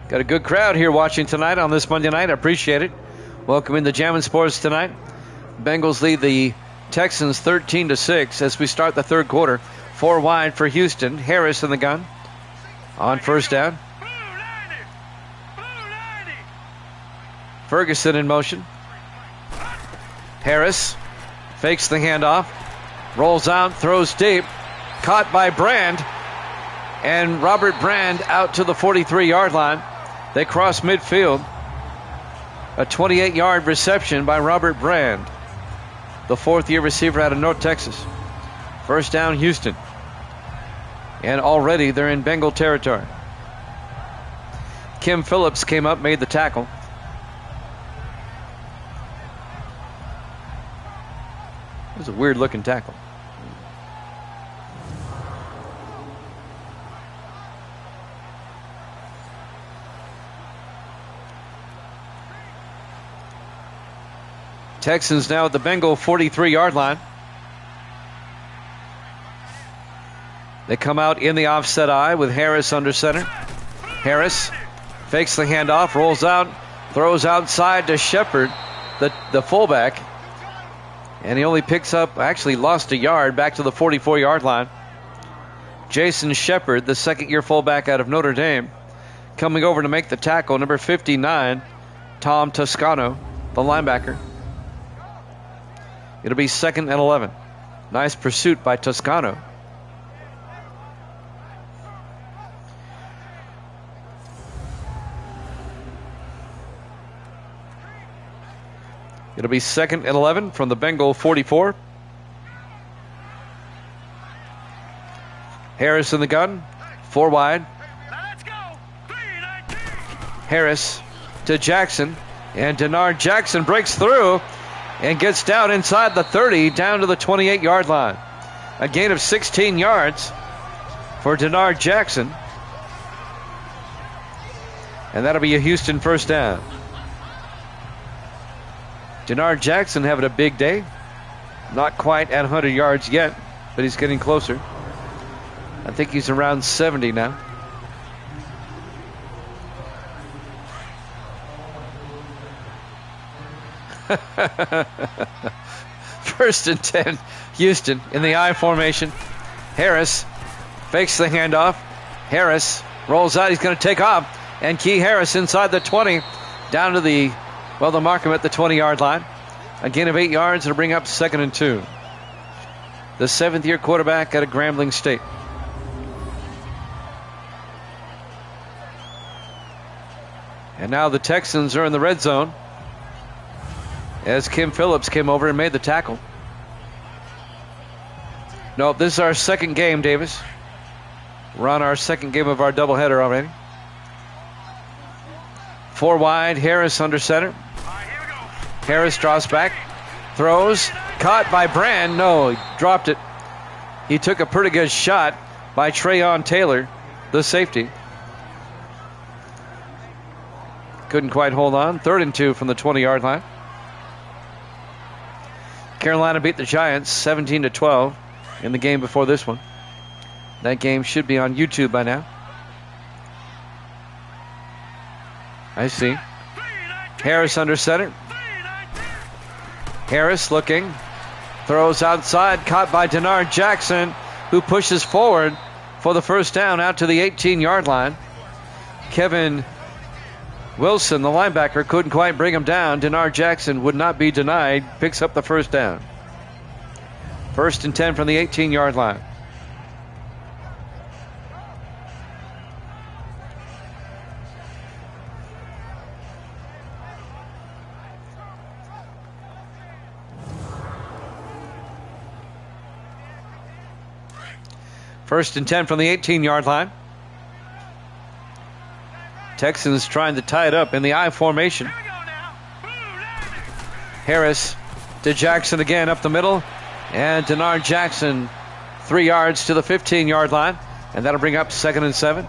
Got a good crowd here watching tonight on this Monday night. I appreciate it. Welcome into Jammin' Sports tonight. Bengals lead the Texans 13-6 as we start the third quarter. 4 wide for Houston. Harris in the gun on first down. Ferguson in motion. Harris fakes the handoff, rolls out, throws deep, caught by Brand, and Robert Brand out to the 43-yard line. They cross midfield. A 28-yard reception by Robert Brand, the 4th-year receiver out of North Texas. First down, Houston. And already they're in Bengal territory. Kim Phillips came up, made the tackle. It was a weird-looking tackle. Texans now at the Bengal 43-yard line. They come out in the offset eye with Harris under center. Harris fakes the handoff, rolls out, Throws outside to Shepard, the fullback. And he only picks up, actually lost a yard back to the 44-yard line. Jason Shepard, the second-year fullback out of Notre Dame, coming over to make the tackle. Number 59, Tom Toscano, the linebacker. It'll be 2nd and 11. Nice pursuit by Toscano. It'll be 2nd and 11 from the Bengal 44. Harris in the gun, 4 wide. Harris to Jackson, and Denard Jackson breaks through and gets down inside the 30, down to the 28-yard line. A gain of 16 yards for Denard Jackson. And that'll be a Houston first down. Denard Jackson having a big day. Not quite at 100 yards yet, but he's getting closer. I think he's around 70 now. First and 10, Houston in the I formation. Harris fakes the handoff. Harris rolls out. He's going to take off. And Key Harris inside the 20, down to the, well, they'll mark him at the 20-yard line. A gain of 8 yards to bring up 2nd and 2. The 7th-year quarterback out of Grambling State. And now the Texans are in the red zone as Kim Phillips came over and made the tackle. No, this is our second game, Davis. We're on our second game of our doubleheader already. 4 wide, Harris under center. Harris draws back, throws, caught by Brand. No, he dropped it. He took a pretty good shot by Trayon Taylor, the safety. Couldn't quite hold on. 3rd and 2 from the 20-yard line. Carolina beat the Giants 17-12 in the game before this one. That game should be on YouTube by now. I see. Harris under center. Harris looking. Throws outside. Caught by Denard Jackson, who pushes forward for the first down out to the 18-yard line. Kevin Wilson, the linebacker, couldn't quite bring him down. Denard Jackson would not be denied. Picks up the first down. 1st and 10 from the 18-yard line. First and 10 from the 18-yard line. Texans trying to tie it up in the I formation. Harris to Jackson again up the middle. And Denard Jackson 3 yards to the 15-yard line. And that'll bring up 2nd and 7.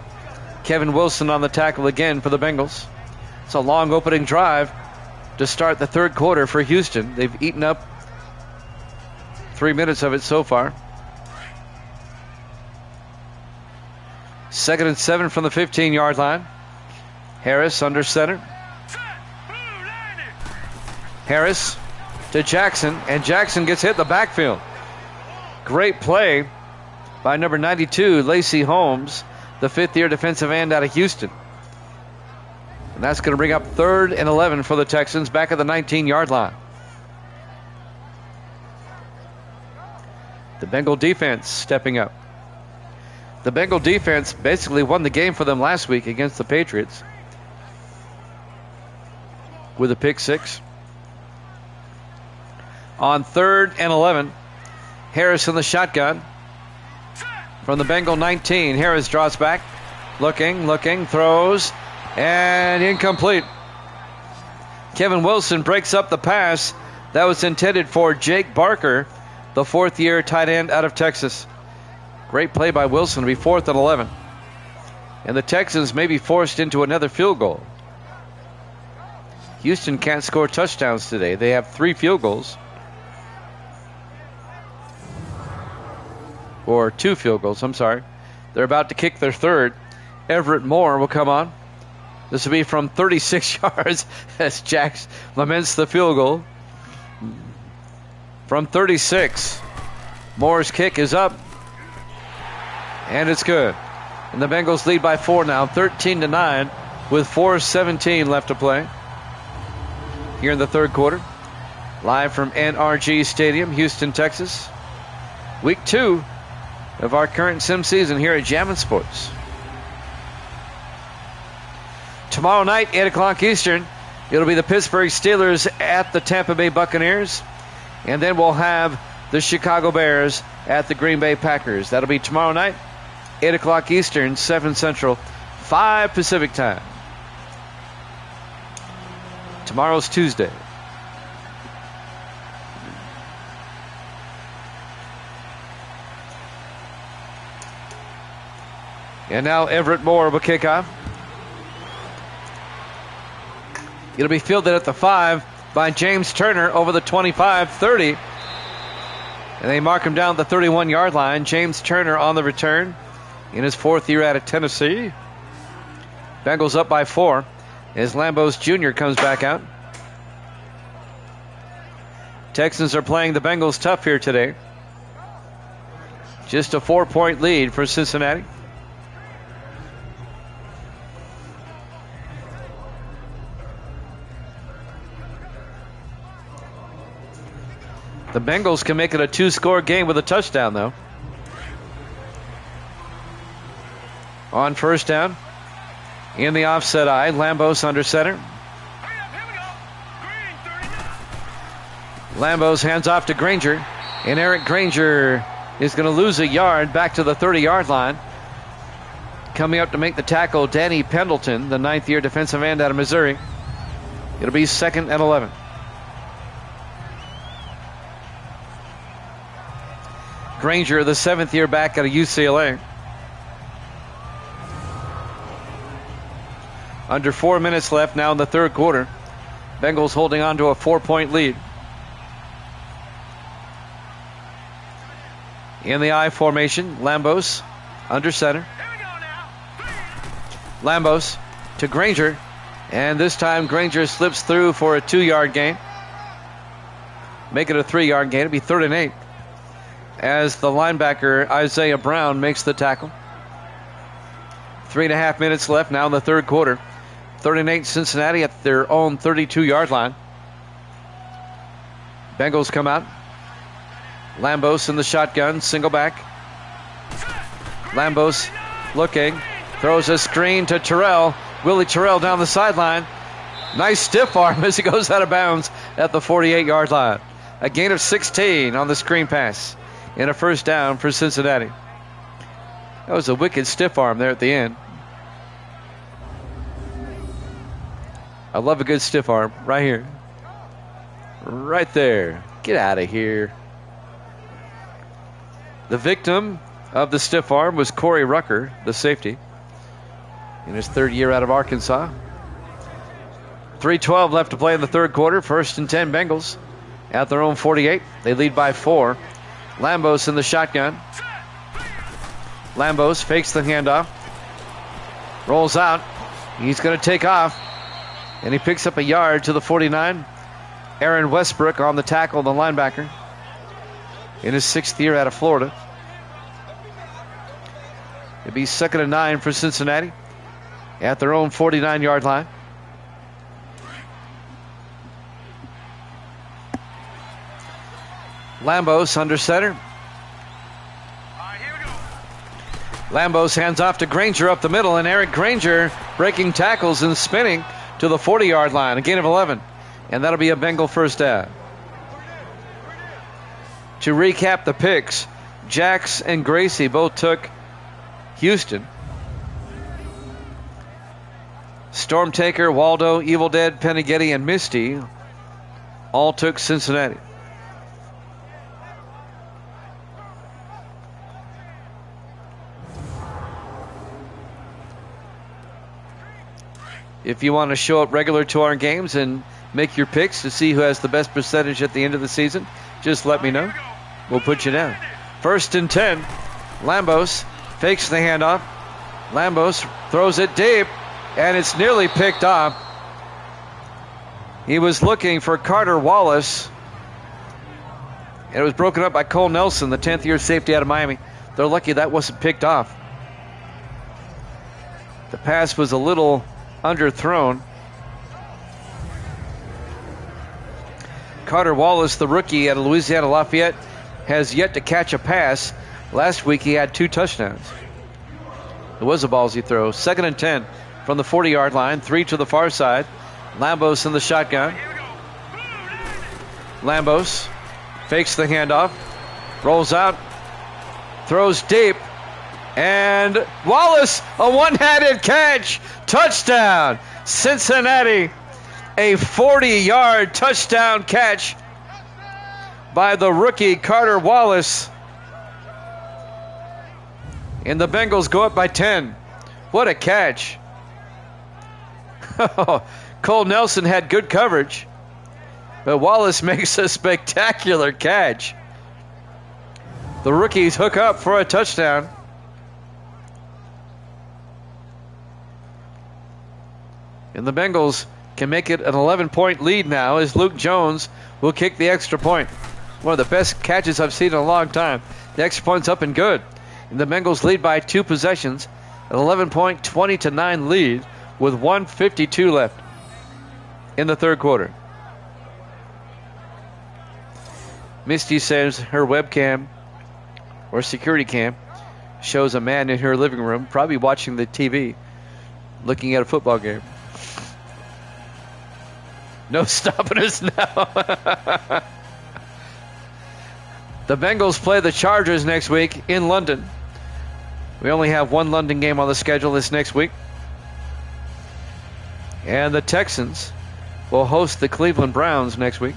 Kevin Wilson on the tackle again for the Bengals. It's a long opening drive to start the 3rd quarter for Houston. They've eaten up 3 minutes of it so far. 2nd and 7 from the 15-yard line. Harris under center. Harris to Jackson, and Jackson gets hit in the backfield. Great play by number 92, Lacey Holmes, the 5th-year defensive end out of Houston. And that's going to bring up 3rd and 11 for the Texans back at the 19-yard line. The Bengal defense stepping up. The Bengal defense basically won the game for them last week against the Patriots with a pick 6. On 3rd and 11, Harris in the shotgun from the Bengal 19. Harris draws back, looking, throws, and incomplete. Kevin Wilson breaks up the pass that was intended for Jake Barker, the 4th-year tight end out of Texas. Great play by Wilson to be 4th and 11. And the Texans may be forced into another field goal. Houston can't score touchdowns today. They have 3 field goals. Or 2 field goals, I'm sorry. They're about to kick their 3rd. Everett Moore will come on. This will be from 36 yards as Jax laments the field goal. From 36. Moore's kick is up. And it's good. And the Bengals lead by 4 now, 13-9, with 4:17 left to play here in the third quarter. Live from NRG Stadium, Houston, Texas. Week 2 of our current sim season here at Jammin' Sports. Tomorrow night, 8 o'clock Eastern, it'll be the Pittsburgh Steelers at the Tampa Bay Buccaneers. And then we'll have the Chicago Bears at the Green Bay Packers. That'll be tomorrow night, 8 o'clock Eastern, 7 Central, 5 Pacific time. Tomorrow's Tuesday. And now Everett Moore will kick off. It'll be fielded at the 5 by James Turner over the 25-30. And they mark him down at the 31-yard line. James Turner on the return in his 4th year out of Tennessee. Bengals up by 4 as Lambos Jr. comes back out. Texans are playing the Bengals tough here today. Just a 4-point lead for Cincinnati. The Bengals can make it a 2-score game with a touchdown, though. On first down, in the offset eye, Lambos under center. Lambos hands off to Granger, and Eric Granger is going to lose a yard back to the 30-yard line. Coming up to make the tackle, Danny Pendleton, the 9th-year defensive end out of Missouri. It'll be 2nd and 11. Granger, the 7th-year back out of UCLA. Under 4 minutes left now in the third quarter. Bengals holding on to a 4-point lead. In the I formation, Lambos under center. Lambos to Granger. And this time Granger slips through for a 2-yard gain. Make it a 3-yard gain. It'll be 3rd and 8. As the linebacker Isaiah Brown makes the tackle. 3.5 minutes left now in the third quarter. 3rd and 8 Cincinnati at their own 32-yard line. Bengals come out. Lambos in the shotgun, single back. Lambos looking, throws a screen to Terrell. Willie Terrell down the sideline. Nice stiff arm as he goes out of bounds at the 48-yard line. A gain of 16 on the screen pass. And a first down for Cincinnati. That was a wicked stiff arm there at the end. I love a good stiff arm right here. Right there. Get out of here. The victim of the stiff arm was Corey Rucker, the safety, in his 3rd year out of Arkansas. 3:12 left to play in the third quarter. 1st and 10 Bengals at their own 48. They lead by 4. Lambos in the shotgun. Lambos fakes the handoff. Rolls out. He's going to take off. And he picks up a yard to the 49. Aaron Westbrook on the tackle, the linebacker. In his 6th year out of Florida. It'll be 2nd and 9 for Cincinnati. At their own 49-yard line. Lambos under center. Lambos hands off to Granger up the middle, and Eric Granger breaking tackles and spinning to the 40-yard line. A gain of 11, and that'll be a Bengal first down. To recap the picks, Jax and Gracie both took Houston. Stormtaker, Waldo, Evil Dead, Penighetti, and Misty all took Cincinnati. If you want to show up regular to our games and make your picks to see who has the best percentage at the end of the season, just let me know. We'll put you down. 1st and 10. Lambos fakes the handoff. Lambos throws it deep. and it's nearly picked off. He was looking for Carter Wallace, and it was broken up by Cole Nelson, the 10th-year safety out of Miami. They're lucky that wasn't picked off. The pass was a little underthrown. Carter Wallace, the rookie out of Louisiana Lafayette, has yet to catch a pass. Last week he had 2 touchdowns. It was a ballsy throw. 2nd and 10 from the 40-yard line. 3 to the far side. Lambos in the shotgun. Lambos fakes the handoff. Rolls out. Throws deep. And Wallace, a one-handed catch. Touchdown. Cincinnati. A 40-yard touchdown catch by the rookie Carter Wallace. And the Bengals go up by 10. What a catch. Cole Nelson had good coverage, but Wallace makes a spectacular catch. The rookies hook up for a touchdown. And the Bengals can make it an 11-point lead now as Luke Jones will kick the extra point. One of the best catches I've seen in a long time. The extra point's up and good. And the Bengals lead by 2 possessions, an 11-point, 20-9 lead with 1:52 left in the third quarter. Misty says her webcam or security cam shows a man in her living room, probably watching the TV, looking at a football game. No stopping us now. The Bengals play the Chargers next week in London. We only have one London game on the schedule this next week. And the Texans will host the Cleveland Browns next week.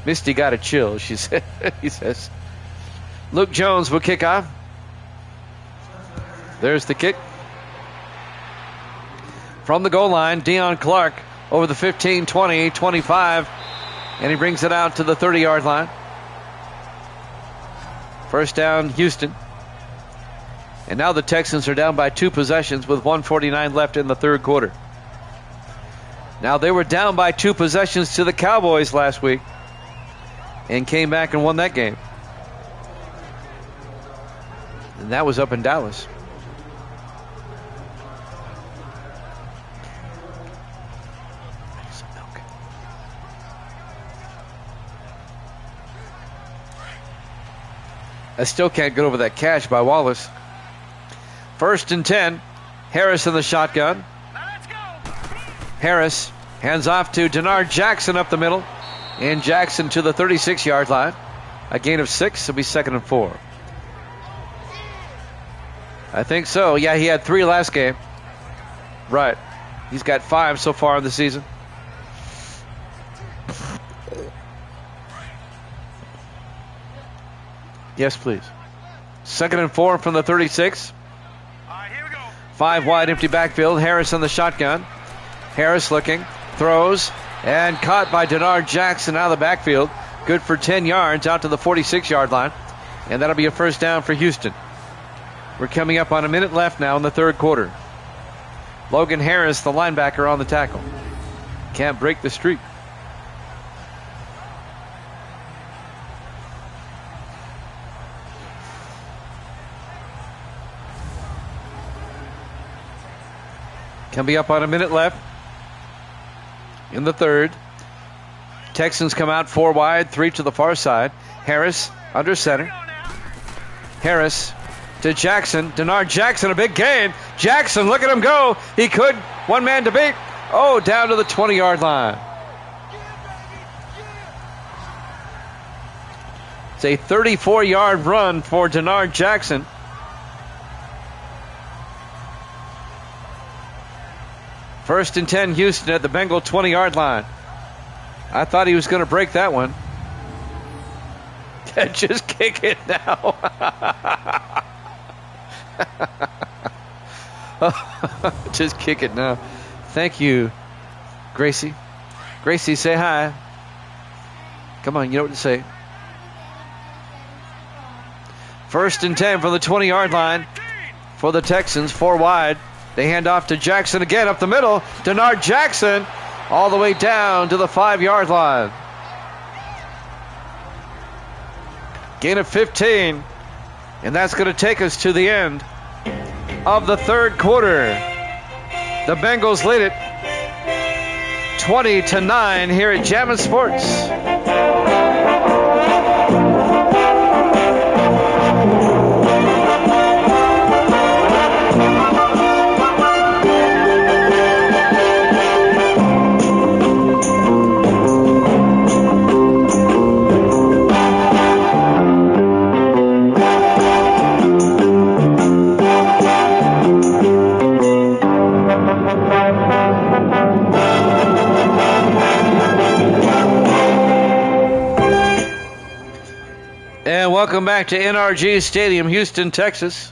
Misty got a chill, she said. He says. Luke Jones will kick off. There's the kick. From the goal line, Deion Clark over the 15, 20, 25, and he brings it out to the 30-yard line. First down, Houston. And now the Texans are down by 2 possessions with 1:49 left in the third quarter. Now they were down by 2 possessions to the Cowboys last week and came back and won that game. And that was up in Dallas. I still can't get over that catch by Wallace. 1st and 10. Harris in the shotgun. Harris hands off to Denard Jackson up the middle. And Jackson to the 36-yard line. A gain of 6. It'll be 2nd and 4. I think so. Yeah, he had 3 last game. Right. He's got 5 so far in the season. Yes, please. 2nd and 4 from the 36. 5 wide, empty backfield. Harris on the shotgun. Harris looking, throws, and caught by Denard Jackson out of the backfield. Good for 10 yards out to the 46-yard line. And that'll be a first down for Houston. We're coming up on a minute left now in the third quarter. Logan Harris, the linebacker, on the tackle. Can't break the streak. Coming up on a minute left in the third. Texans come out 4 wide, 3 to the far side. Harris under center. Harris to Jackson. Denard Jackson, a big gain. Jackson, look at him go. He could. One man to beat. Oh, down to the 20-yard line. It's a 34-yard run for Denard Jackson. First and 10, Houston at the Bengal 20-yard line. I thought he was going to break that one. Just kick it now. Just kick it now. Thank you, Gracie. Gracie, say hi. Come on, you know what to say. First and 10 from the 20-yard line for the Texans, 4 wide. They hand off to Jackson again up the middle. Denard Jackson all the way down to the 5-yard line. Gain of 15. And that's going to take us to the end of the third quarter. The Bengals lead it 20-9 here at Jammin' Sports. And welcome back to NRG Stadium, Houston, Texas.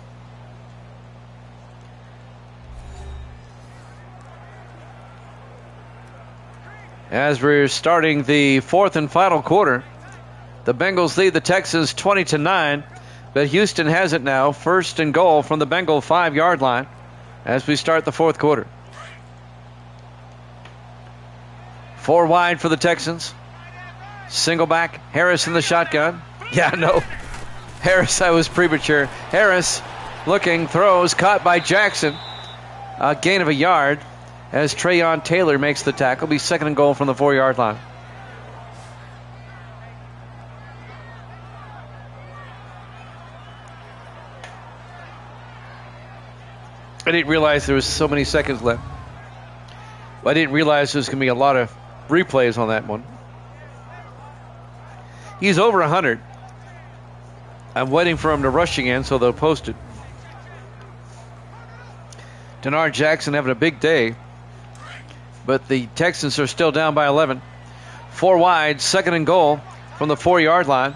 As we're starting the fourth and final quarter, the Bengals lead the Texans 20-9, but Houston has it now, first and goal from the Bengal 5-yard line as we start the fourth quarter. 4 wide for the Texans. Single back, Harris in the shotgun. Yeah, no. Harris, I was premature. Harris looking, throws, caught by Jackson. A gain of a yard as Trayon Taylor makes the tackle. Be second and goal from the 4-yard line. I didn't realize there was so many seconds left. I didn't realize there was going to be a lot of replays on that one. He's over 100. I'm waiting for him to rush again, so they'll post it. Denard Jackson having a big day, but the Texans are still down by 11. 4 wide, second and goal from the 4-yard line.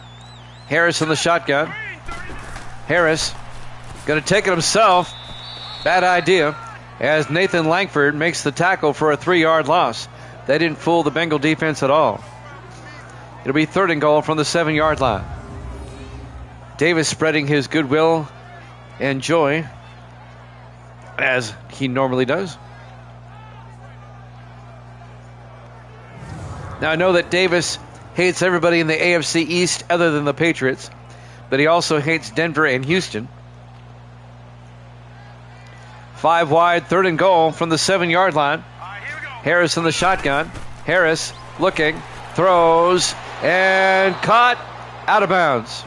Harris in the shotgun. Harris going to take it himself. Bad idea, as Nathan Langford makes the tackle for a 3-yard loss. They didn't fool the Bengal defense at all. It'll be third and goal from the 7-yard line. Davis spreading his goodwill and joy, as he normally does. Now, I know that Davis hates everybody in the AFC East other than the Patriots, but he also hates Denver and Houston. 5 wide, third and goal from the 7-yard line. Harris in the shotgun. Harris looking, throws, and caught out of bounds.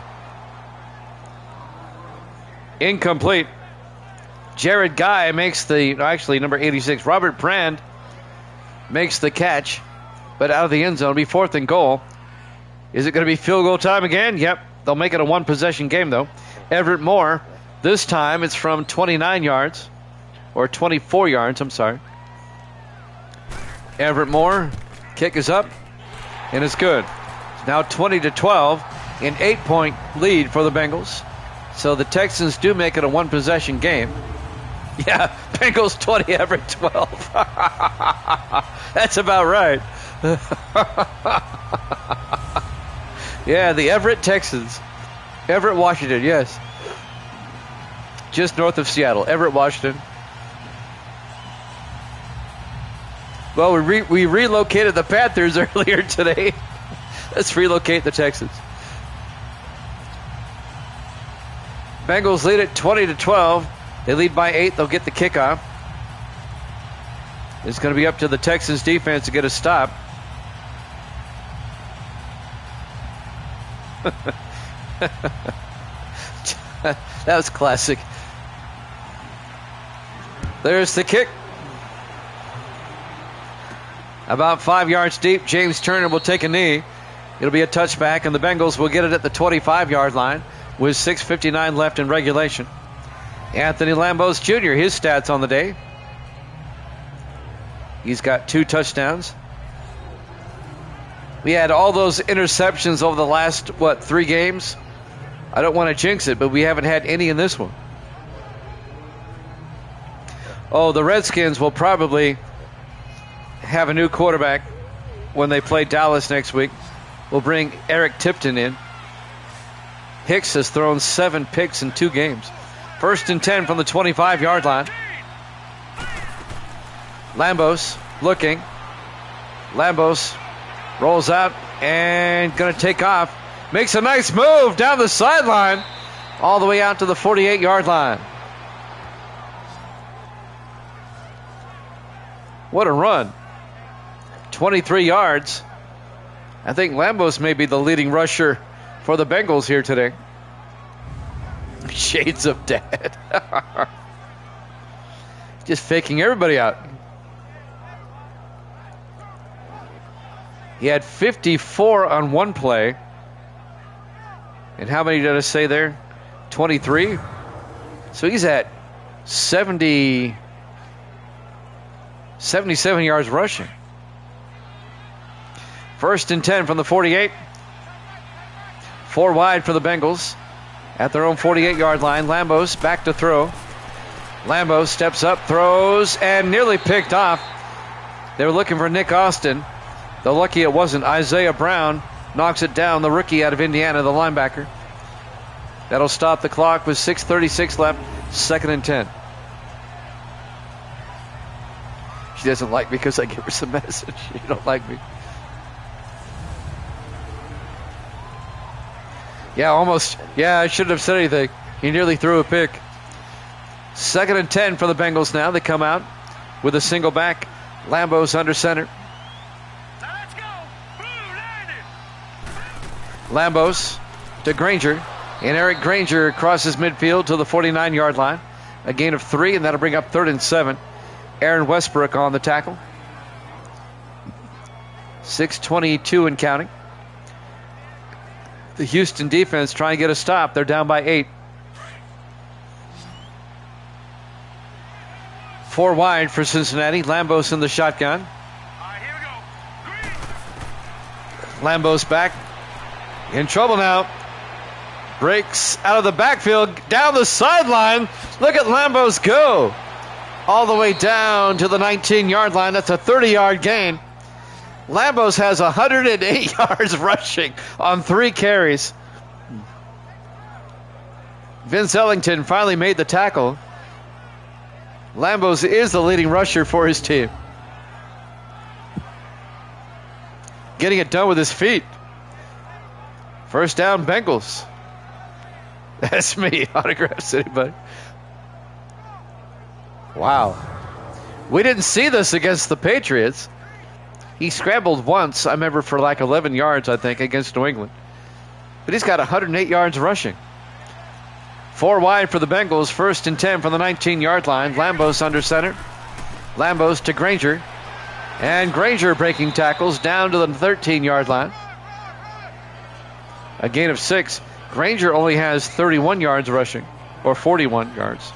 Incomplete. Jared Guy makes number 86, Robert Brand makes the catch, but out of the end zone. It'll be fourth and goal. Is it going to be field goal time again? Yep. They'll make it a 1-possession game, though. Everett Moore, this time it's from 29 yards, or 24 yards, I'm sorry. Everett Moore, kick is up, and it's good. It's now 20-12, an 8-point lead for the Bengals. So the Texans do make it a 1-possession game. Yeah, Bengals 20, Everett 12. That's about right. Yeah, the Everett Texans. Everett, Washington, yes. Just north of Seattle, Everett, Washington. Well, we relocated the Panthers earlier today. Let's relocate the Texans. Bengals lead it 20-12. They lead by 8. They'll get the kickoff. It's going to be up to the Texans defense to get a stop. That was classic. There's the kick. About 5 yards deep. James Turner will take a knee. It'll be a touchback, and the Bengals will get it at the 25-yard line with 6:59 left in regulation. Anthony Lambos Jr., his stats on the day. He's got 2 touchdowns. We had all those interceptions over the last, 3 games? I don't want to jinx it, but we haven't had any in this one. Oh, the Redskins will probably have a new quarterback when they play Dallas next week. We'll bring Eric Tipton in. Hicks has thrown 7 picks in 2 games. First and 10 from the 25-yard line. Lambos looking. Lambos rolls out and going to take off. Makes a nice move down the sideline all the way out to the 48-yard line. What a run. 23 yards. I think Lambos may be the leading rusher for the Bengals here today. Shades of dad. Just faking everybody out. He had 54 on one play. And how many did I say there? 23. So he's at 77 yards rushing. 1st and 10 from the 48. 4 wide for the Bengals at their own 48-yard line. Lambos back to throw. Lambos steps up, throws, and nearly picked off. They were looking for Nick Austin. They're lucky it wasn't. Isaiah Brown knocks it down, the rookie out of Indiana, the linebacker. That'll stop the clock with 6:36 left, 2nd and 10. She doesn't like me because I give her some message. You don't like me. Yeah, almost. Yeah, I shouldn't have said anything. He nearly threw a pick. 2nd and 10 for the Bengals now. They come out with a single back. Lambos under center. Lambos to Granger. And Eric Granger crosses midfield to the 49-yard line. A gain of 3, and that'll bring up 3rd and 7. Aaron Westbrook on the tackle. 6:22 and counting. The Houston defense trying to get a stop. They're down by 8. 4 wide for Cincinnati. Lambos in the shotgun. All right, here we go. Lambos back. In trouble now. Breaks out of the backfield. Down the sideline. Look at Lambos go. All the way down to the 19-yard line. That's a 30-yard gain. Lambos has 108 yards rushing on 3 carries. Vince Ellington finally made the tackle. Lambos is the leading rusher for his team. Getting it done with his feet. 1st down, Bengals. That's me. Autographs, anybody? Wow. We didn't see this against the Patriots. He scrambled once, I remember, for like 11 yards, I think, against New England. But he's got 108 yards rushing. 4 wide for the Bengals. 1st and 10 from the 19-yard line. Lambos under center. Lambos to Granger. And Granger breaking tackles down to the 13-yard line. A gain of 6. Granger only has 31 yards rushing, or 41 yards.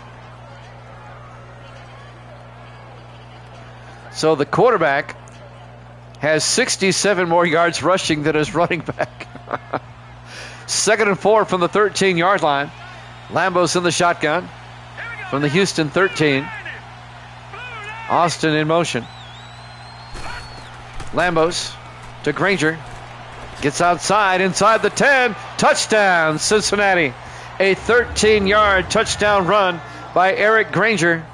So the quarterback has 67 more yards rushing than his running back. 2nd and 4 from the 13-yard line. Lambos in the shotgun from the Houston 13. Austin in motion. Lambos to Granger. Gets outside, inside the 10. Touchdown, Cincinnati. A 13-yard touchdown run by Eric Granger.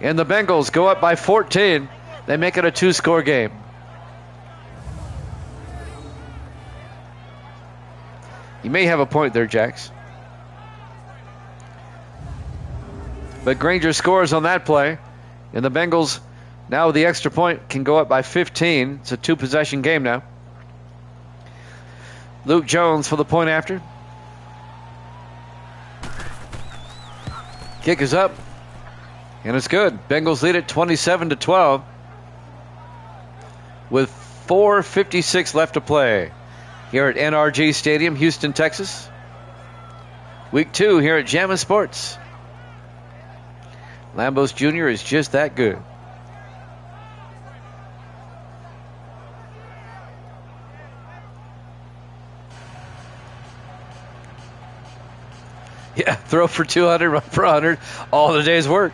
And the Bengals go up by 14. They make it a 2-score game. You may have a point there, Jax. But Granger scores on that play. And the Bengals, now with the extra point, can go up by 15. It's a 2-possession game now. Luke Jones for the point after. Kick is up. And it's good. Bengals lead it 27-12. With 4:56 left to play here at NRG Stadium, Houston, Texas. Week 2 here at Jammin' Sports. Lambos Jr. is just that good. Yeah, throw for 200, run for 100, all the day's work.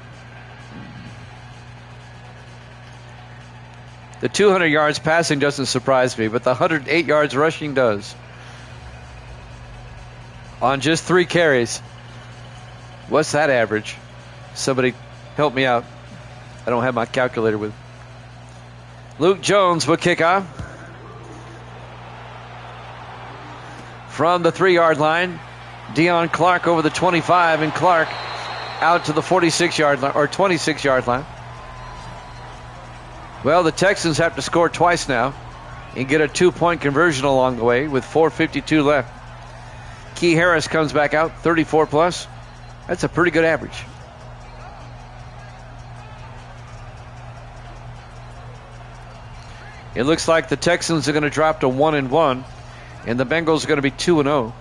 The 200 yards passing doesn't surprise me, but the 108 yards rushing does. On just 3 carries. What's that average? Somebody help me out. I don't have my calculator with me. Luke Jones will kick off. From the 3-yard line, Deion Clark over the 25, and Clark out to the 46-yard line, or 26-yard line. Well, the Texans have to score twice now and get a 2-point conversion along the way with 4:52 left. Key Harris comes back out, 34 plus. That's a pretty good average. It looks like the Texans are going to drop to 1-1, and the Bengals are going to be 2-0.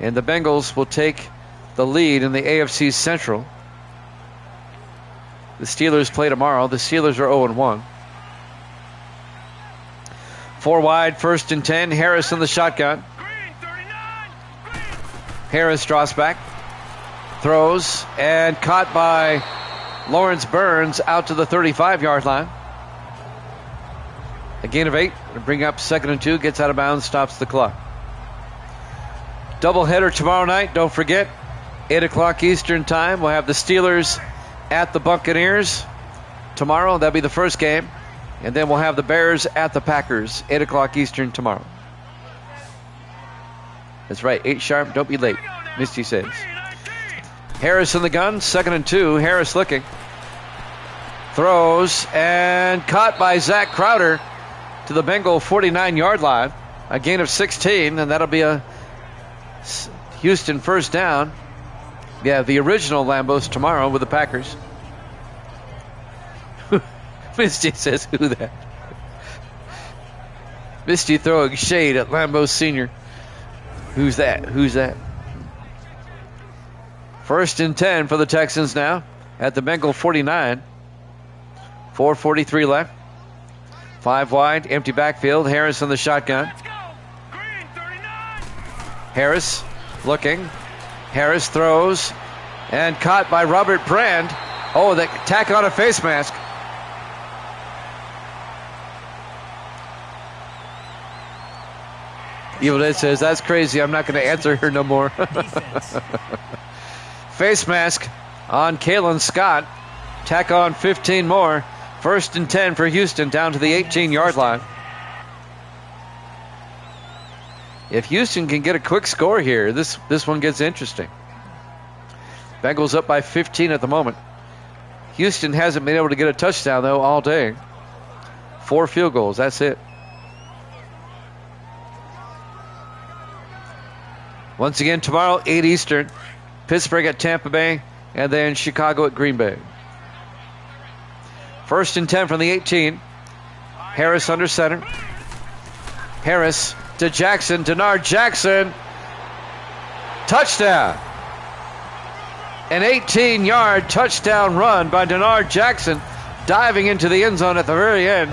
And the Bengals will take the lead in the AFC Central. The Steelers play tomorrow. The Steelers are 0-1. 4 wide, 1st and 10. Harris in the shotgun. Harris draws back, throws, and caught by Lawrence Burns out to the 35-yard line. A gain of 8 to bring up 2nd and 2, gets out of bounds, stops the clock. Doubleheader tomorrow night, don't forget, 8 o'clock Eastern time. We'll have the Steelers at the Buccaneers tomorrow. That'll be the first game. And then we'll have the Bears at the Packers, 8 o'clock Eastern tomorrow. That's right, 8 sharp, don't be late, Misty says. Harris in the gun, 2nd and 2. Harris looking. Throws, and caught by Zach Crowder to the Bengal 49-yard line. A gain of 16, and that'll be a Houston first down. Yeah, the original Lambos tomorrow with the Packers. Misty says, who that? Misty throwing shade at Lambeau Sr. Who's that? Who's that? 1st and 10 for the Texans now at the Bengal 49. 4:43 left. 5 wide, empty backfield. Harris in the shotgun. Harris looking. Harris throws and caught by Robert Brand. Oh, they tack on a face mask. Evil Dead says, that's crazy. I'm not going to answer her no more. Face mask on Kalen Scott. Tack on 15 more. 1st and 10 for Houston down to the 18-yard line. If Houston can get a quick score here, this one gets interesting. Bengals up by 15 at the moment. Houston hasn't been able to get a touchdown, though, all day. 4 field goals, that's it. Once again, tomorrow, 8 Eastern. Pittsburgh at Tampa Bay, and then Chicago at Green Bay. 1st and 10 from the 18. Harris under center. Harris to Jackson. Denard Jackson. Touchdown. An 18-yard touchdown run by Denard Jackson, diving into the end zone at the very end.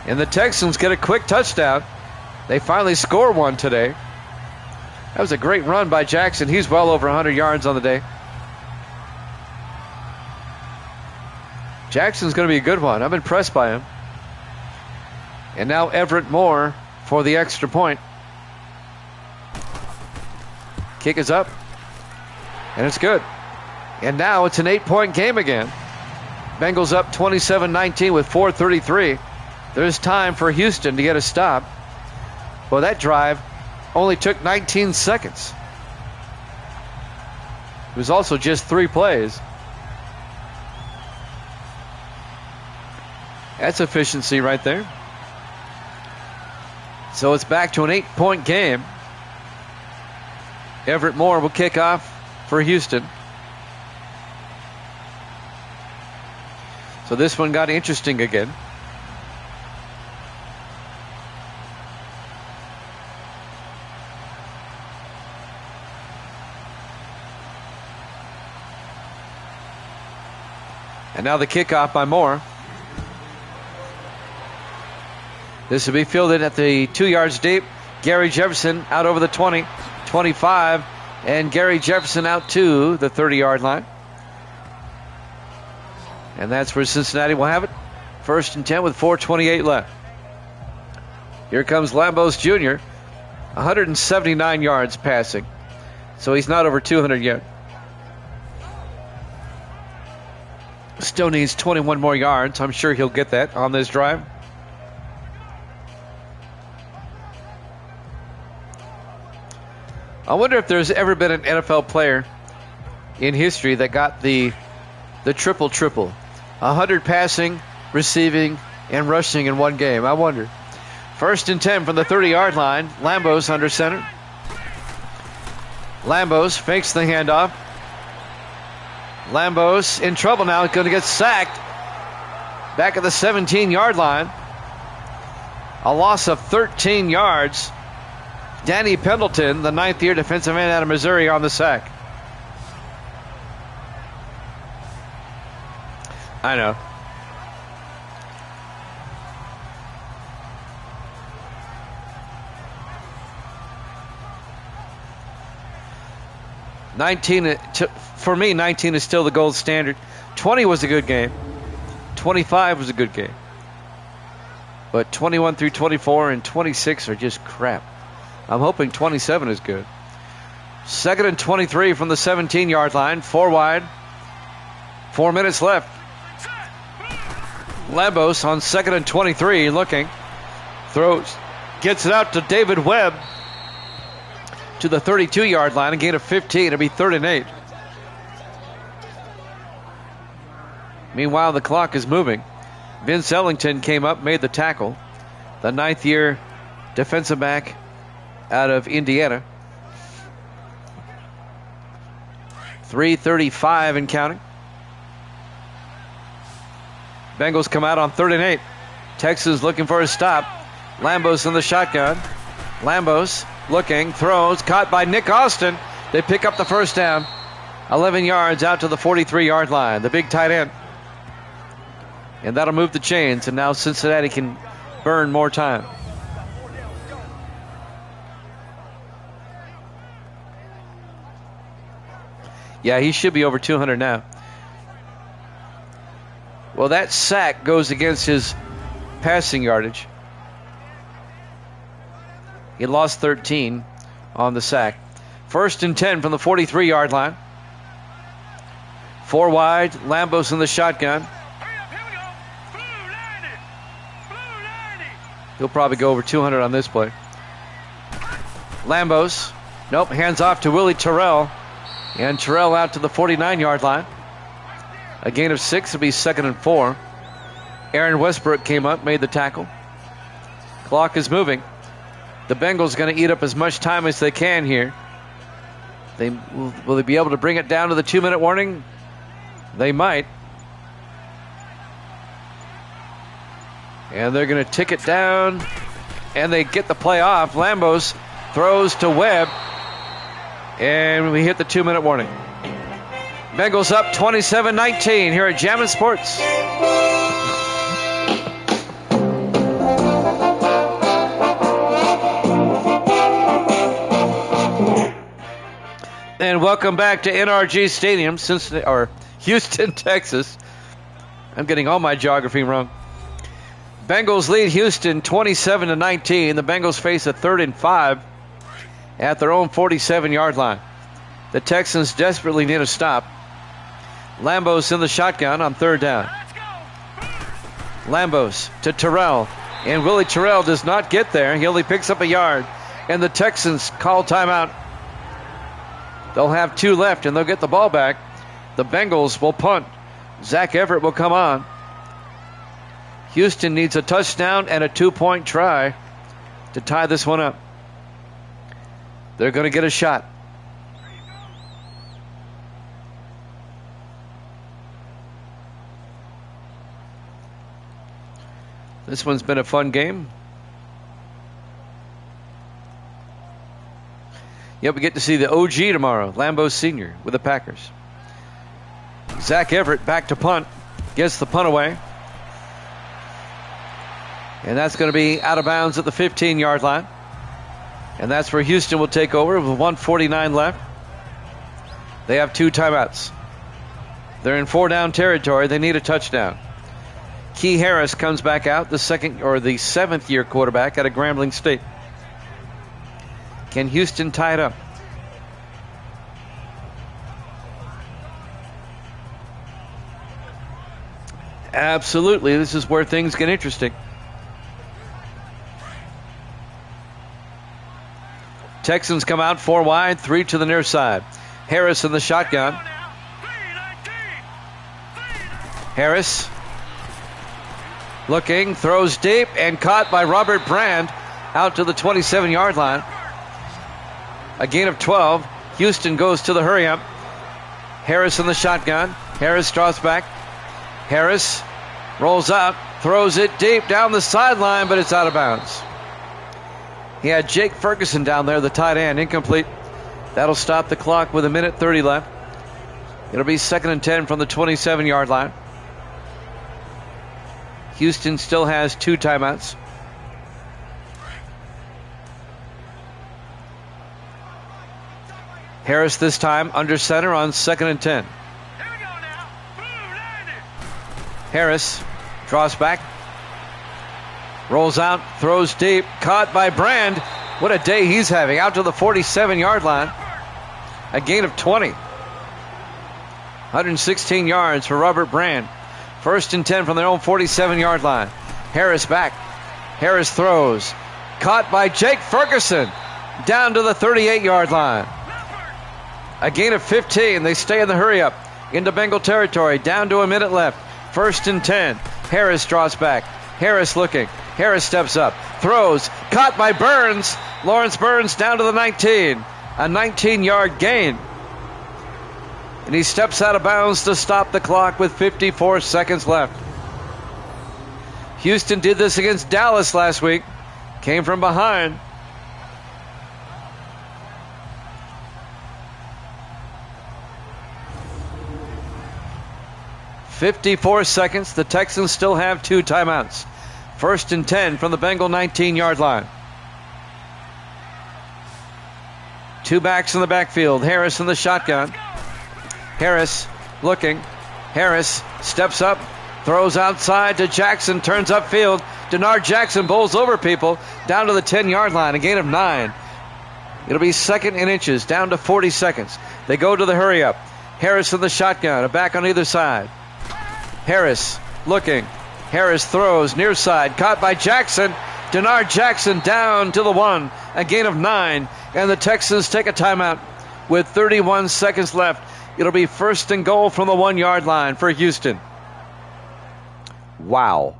And the Texans get a quick touchdown. They finally score one today. That was a great run by Jackson. He's well over 100 yards on the day. Jackson's going to be a good one. I'm impressed by him. And now Everett Moore for the extra point. Kick is up. And it's good. And now it's an 8-point game again. Bengals up 27-19 with 4:33. There's time for Houston to get a stop. Well, that drive only took 19 seconds. It was also just 3 plays. That's efficiency right there. So it's back to an 8-point game. Everett Moore will kick off for Houston. So this one got interesting again. And now the kickoff by Moore. This will be fielded at the 2 yards deep. Gary Jefferson out over the 20, 25, and Gary Jefferson out to the 30-yard line. And that's where Cincinnati will have it. 1st and 10 with 4:28 left. Here comes Lambos Jr., 179 yards passing. So he's not over 200 yet. Still needs 21 more yards. I'm sure he'll get that on this drive. I wonder if there's ever been an NFL player in history that got the triple. 100 passing, receiving, and rushing in one game. I wonder. 1st and 10 from the 30-yard line. Lambos under center. Lambos fakes the handoff. Lambos in trouble now. Going to get sacked. Back at the 17-yard line. A loss of 13 yards. Danny Pendleton, the 9th-year defensive end out of Missouri, on the sack. I know. For me, 19 is still the gold standard. 20 was a good game. 25 was a good game. But 21 through 24 and 26 are just crap. I'm hoping 27 is good. 2nd and 23 from the 17-yard line. 4 wide. 4 minutes left. Lambos on 2nd and 23 looking. Throws. Gets it out to David Webb to the 32-yard line. A gain of 15. It'll be 3rd and 8. Meanwhile, the clock is moving. Vince Ellington came up, made the tackle. The 9th-year defensive back out of Indiana. 3:35 and counting. Bengals come out on 3rd and 8. Texas looking for a stop. Lambos in the shotgun. Lambos looking, throws, caught by Nick Austin. They pick up the first down. 11 yards out to the 43-yard line. The big tight end. And that'll move the chains, and now Cincinnati can burn more time. Yeah, he should be over 200 now. Well, that sack goes against his passing yardage. He lost 13 on the sack. 1st and 10 from the 43-yard line. 4 wide. Lambos in the shotgun. He'll probably go over 200 on this play. Lambos. Nope, hands off to Willie Terrell. And Terrell out to the 49-yard line. A gain of 6 will be 2nd and 4. Aaron Westbrook came up, made the tackle. Clock is moving. The Bengals going to eat up as much time as they can here. Will they be able to bring it down to the 2-minute warning? They might. And they're going to tick it down. And they get the play off. Lambos throws to Webb. And we hit the 2-minute warning. Bengals up 27-19 here at Jammin' Sports. And welcome back to NRG Stadium, Houston, Texas. I'm getting all my geography wrong. Bengals lead Houston 27-19. The Bengals face a 3rd and 5 at their own 47-yard line. The Texans desperately need a stop. Lambos in the shotgun on 3rd down. Lambos to Terrell. And Willie Terrell does not get there. He only picks up a yard. And the Texans call timeout. They'll have 2 left and they'll get the ball back. The Bengals will punt. Zach Everett will come on. Houston needs a touchdown and a 2-point try to tie this one up. They're going to get a shot. This one's been a fun game. Yep, we get to see the OG tomorrow, Lambeau Sr. with the Packers. Zach Everett back to punt. Gets the punt away. And that's going to be out of bounds at the 15-yard line. And that's where Houston will take over with 1:49 left. They have 2 timeouts. They're in 4-down territory. They need a touchdown. Key Harris comes back out, the 7th-year quarterback out of Grambling State. Can Houston tie it up? Absolutely. This is where things get interesting. Texans come out 4 wide, 3 to the near side. Harris in the shotgun. Harris looking, throws deep, and caught by Robert Brand out to the 27-yard line. A gain of 12. Houston goes to the hurry-up. Harris in the shotgun. Harris draws back. Harris rolls out, throws it deep down the sideline, but it's out of bounds. He had Jake Ferguson down there, the tight end, incomplete. That'll stop the clock with 1:30 left. It'll be 2nd and 10 from the 27-yard line. Houston still has 2 timeouts. Harris this time under center on 2nd and 10. Harris draws back, rolls out, throws deep, caught by Brand. What a day he's having, out to the 47-yard line. A gain of 20. 116 yards for Robert Brand. 1st and 10 from their own 47-yard line. Harris back. Harris throws. Caught by Jake Ferguson. Down to the 38-yard line. A gain of 15. They stay in the hurry-up. Into Bengal territory. Down to a minute left. 1st and 10. Harris draws back. Harris looking. Harris steps up. Throws. Caught by Burns. Lawrence Burns down to the 19. A 19-yard gain. And he steps out of bounds to stop the clock with 54 seconds left. Houston did this against Dallas last week. Came from behind. .54 seconds. The Texans still have 2 timeouts. 1st and 10 from the Bengal 19-yard line. 2 backs in the backfield. Harris in the shotgun. Harris looking. Harris steps up, throws outside to Jackson, turns upfield. Denard Jackson bowls over people down to the 10-yard line, a gain of 9. It'll be 2nd and inches, down to 40 seconds. They go to the hurry-up. Harris in the shotgun, a back on either side. Harris looking. Harris throws near side, caught by Jackson. Denard Jackson down to the 1, a gain of 9. And the Texans take a timeout with 31 seconds left. It'll be 1st and goal from the 1-yard line for Houston. Wow.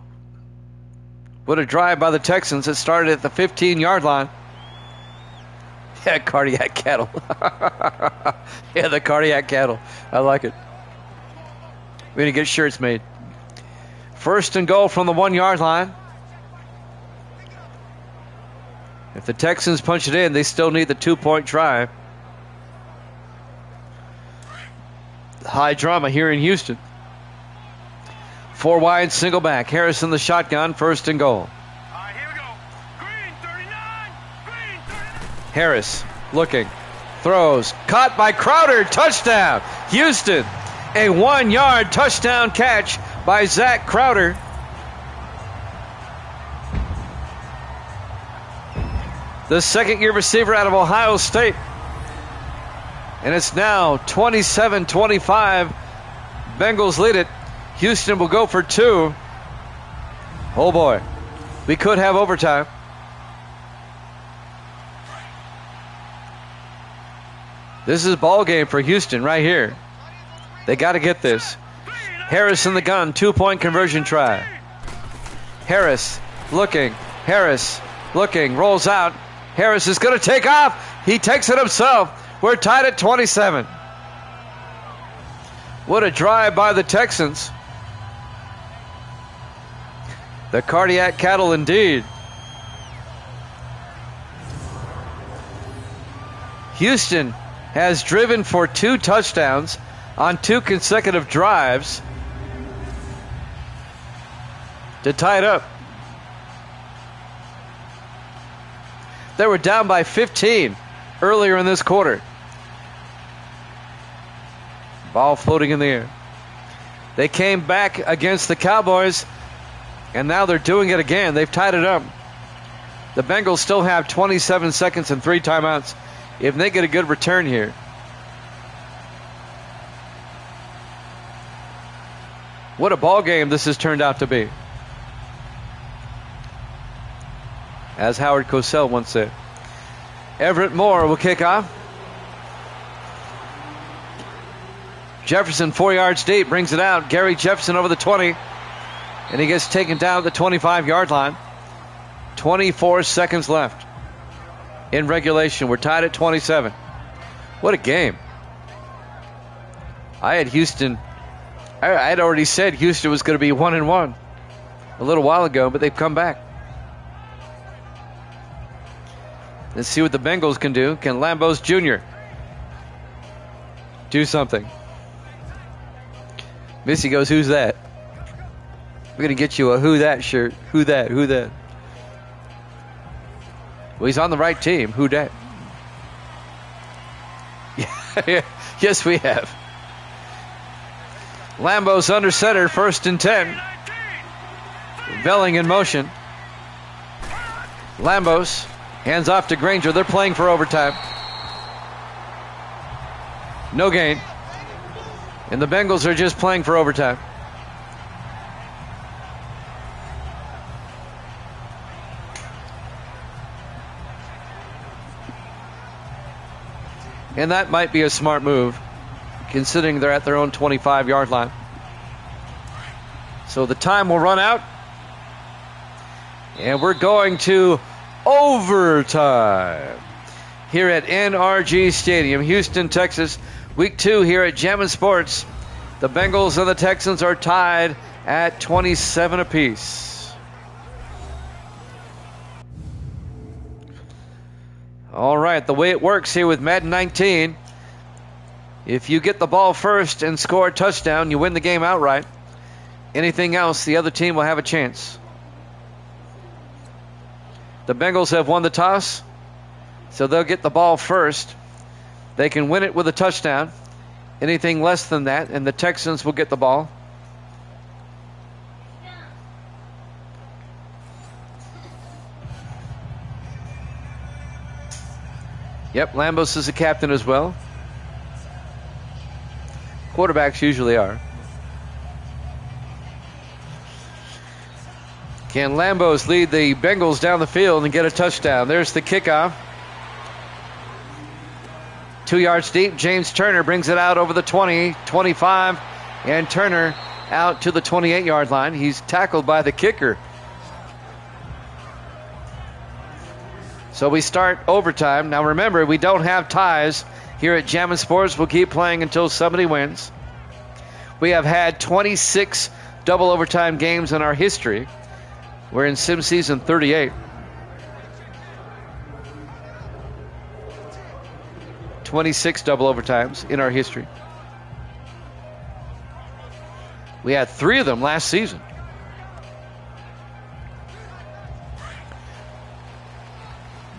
What a drive by the Texans. It started at the 15-yard line. Yeah, cardiac cattle. Yeah, the cardiac cattle. I like it. We're going to get shirts made. 1st and goal from the 1-yard line. If the Texans punch it in, they still need the 2-point try. High drama here in Houston. 4 wide, single back. Harris in the shotgun, 1st and goal. All right, here we go. Green 39. Green 39. Harris looking, throws, caught by Crowder, touchdown. Houston, a 1-yard touchdown catch by Zach Crowder. The 2nd-year receiver out of Ohio State. And it's now 27-25. Bengals lead it. Houston will go for 2. Oh boy, we could have overtime. This is ball game for Houston right here. They got to get this. Harris in the gun, 2-point conversion try. Harris looking. Harris looking, rolls out. Harris is going to take off. He takes it himself. We're tied at 27. What a drive by the Texans. The cardiac cattle indeed. Houston has driven for 2 touchdowns on 2 consecutive drives to tie it up. They were down by 15 earlier in this quarter. Ball floating in the air. They came back against the Cowboys, and now they're doing it again. They've tied it up. The Bengals still have 27 seconds and 3 timeouts if they get a good return here. What a ball game this has turned out to be. As Howard Cosell once said. Everett Moore will kick off. Jefferson 4 yards deep, brings it out. Gary Jefferson over the 20. And he gets taken down at the 25-yard line. 24 seconds left in regulation. We're tied at 27. What a game. I had Houston. I had already said Houston was going to be 1-1 a little while ago, but they've come back. Let's see what the Bengals can do. Can Lambos Jr. do something? Missy goes, who's that? We're going to get you a who that shirt. Who that? Who that? Well, he's on the right team. Who that? Yes, we have. Lambos under center, 1st and 10. Velling in motion. Lambos hands off to Granger. They're playing for overtime. No gain. And the Bengals are just playing for overtime. And that might be a smart move, considering they're at their own 25-yard line. So the time will run out. And we're going to overtime here at NRG Stadium, Houston, Texas. Week 2 here at Jammin' Sports. The Bengals and the Texans are tied at 27 apiece. All right, the way it works here with Madden 19, if you get the ball first and score a touchdown, you win the game outright. Anything else, the other team will have a chance. The Bengals have won the toss, so they'll get the ball first. They can win it with a touchdown. Anything less than that, and the Texans will get the ball. Yep, Lambos is the captain as well. Quarterbacks usually are. Can Lambos lead the Bengals down the field and get a touchdown? There's the kickoff. 2 yards deep. James Turner brings it out over the 20, 25, and Turner out to the 28-yard line. He's tackled by the kicker. So we start overtime. Now remember, we don't have ties here at Jammin' Sports. We'll keep playing until somebody wins. We have had 26 double overtime games in our history. We're in Sim Season 38. 26 double overtimes in our history. We had 3 of them last season.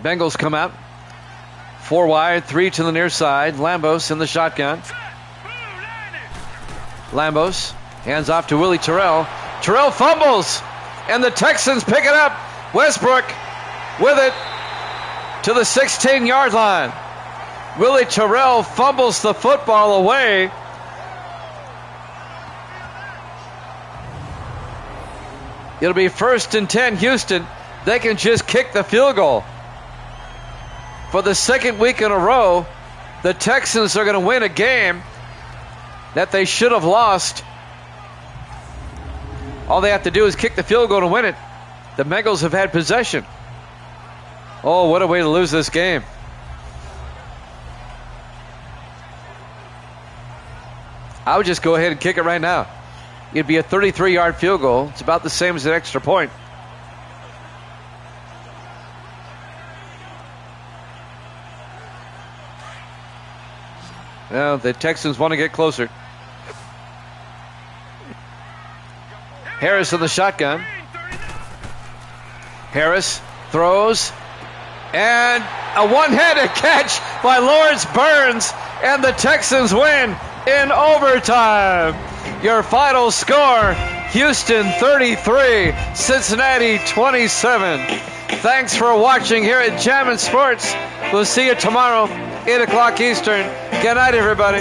Bengals come out. 4 wide, 3 to the near side. Lambos in the shotgun. Lambos hands off to Willie Terrell. Terrell fumbles, and the Texans pick it up. Westbrook with it to the 16-yard line. Willie Terrell fumbles the football away. It'll be 1st and 10 Houston. They can just kick the field goal. For the second week in a row, the Texans are going to win a game that they should have lost. All they have to do is kick the field goal to win it. The Bengals have had possession. Oh, what a way to lose this game. I would just go ahead and kick it right now. It'd be a 33-yard field goal. It's about the same as an extra point. Well, the Texans want to get closer. Harris in the shotgun. Harris throws. And a one-handed catch by Lawrence Burns. And the Texans win in overtime. Your final score, Houston 33, Cincinnati 27. Thanks for watching here at Jammin' Sports. We'll see you tomorrow, 8 o'clock Eastern. Good night, everybody.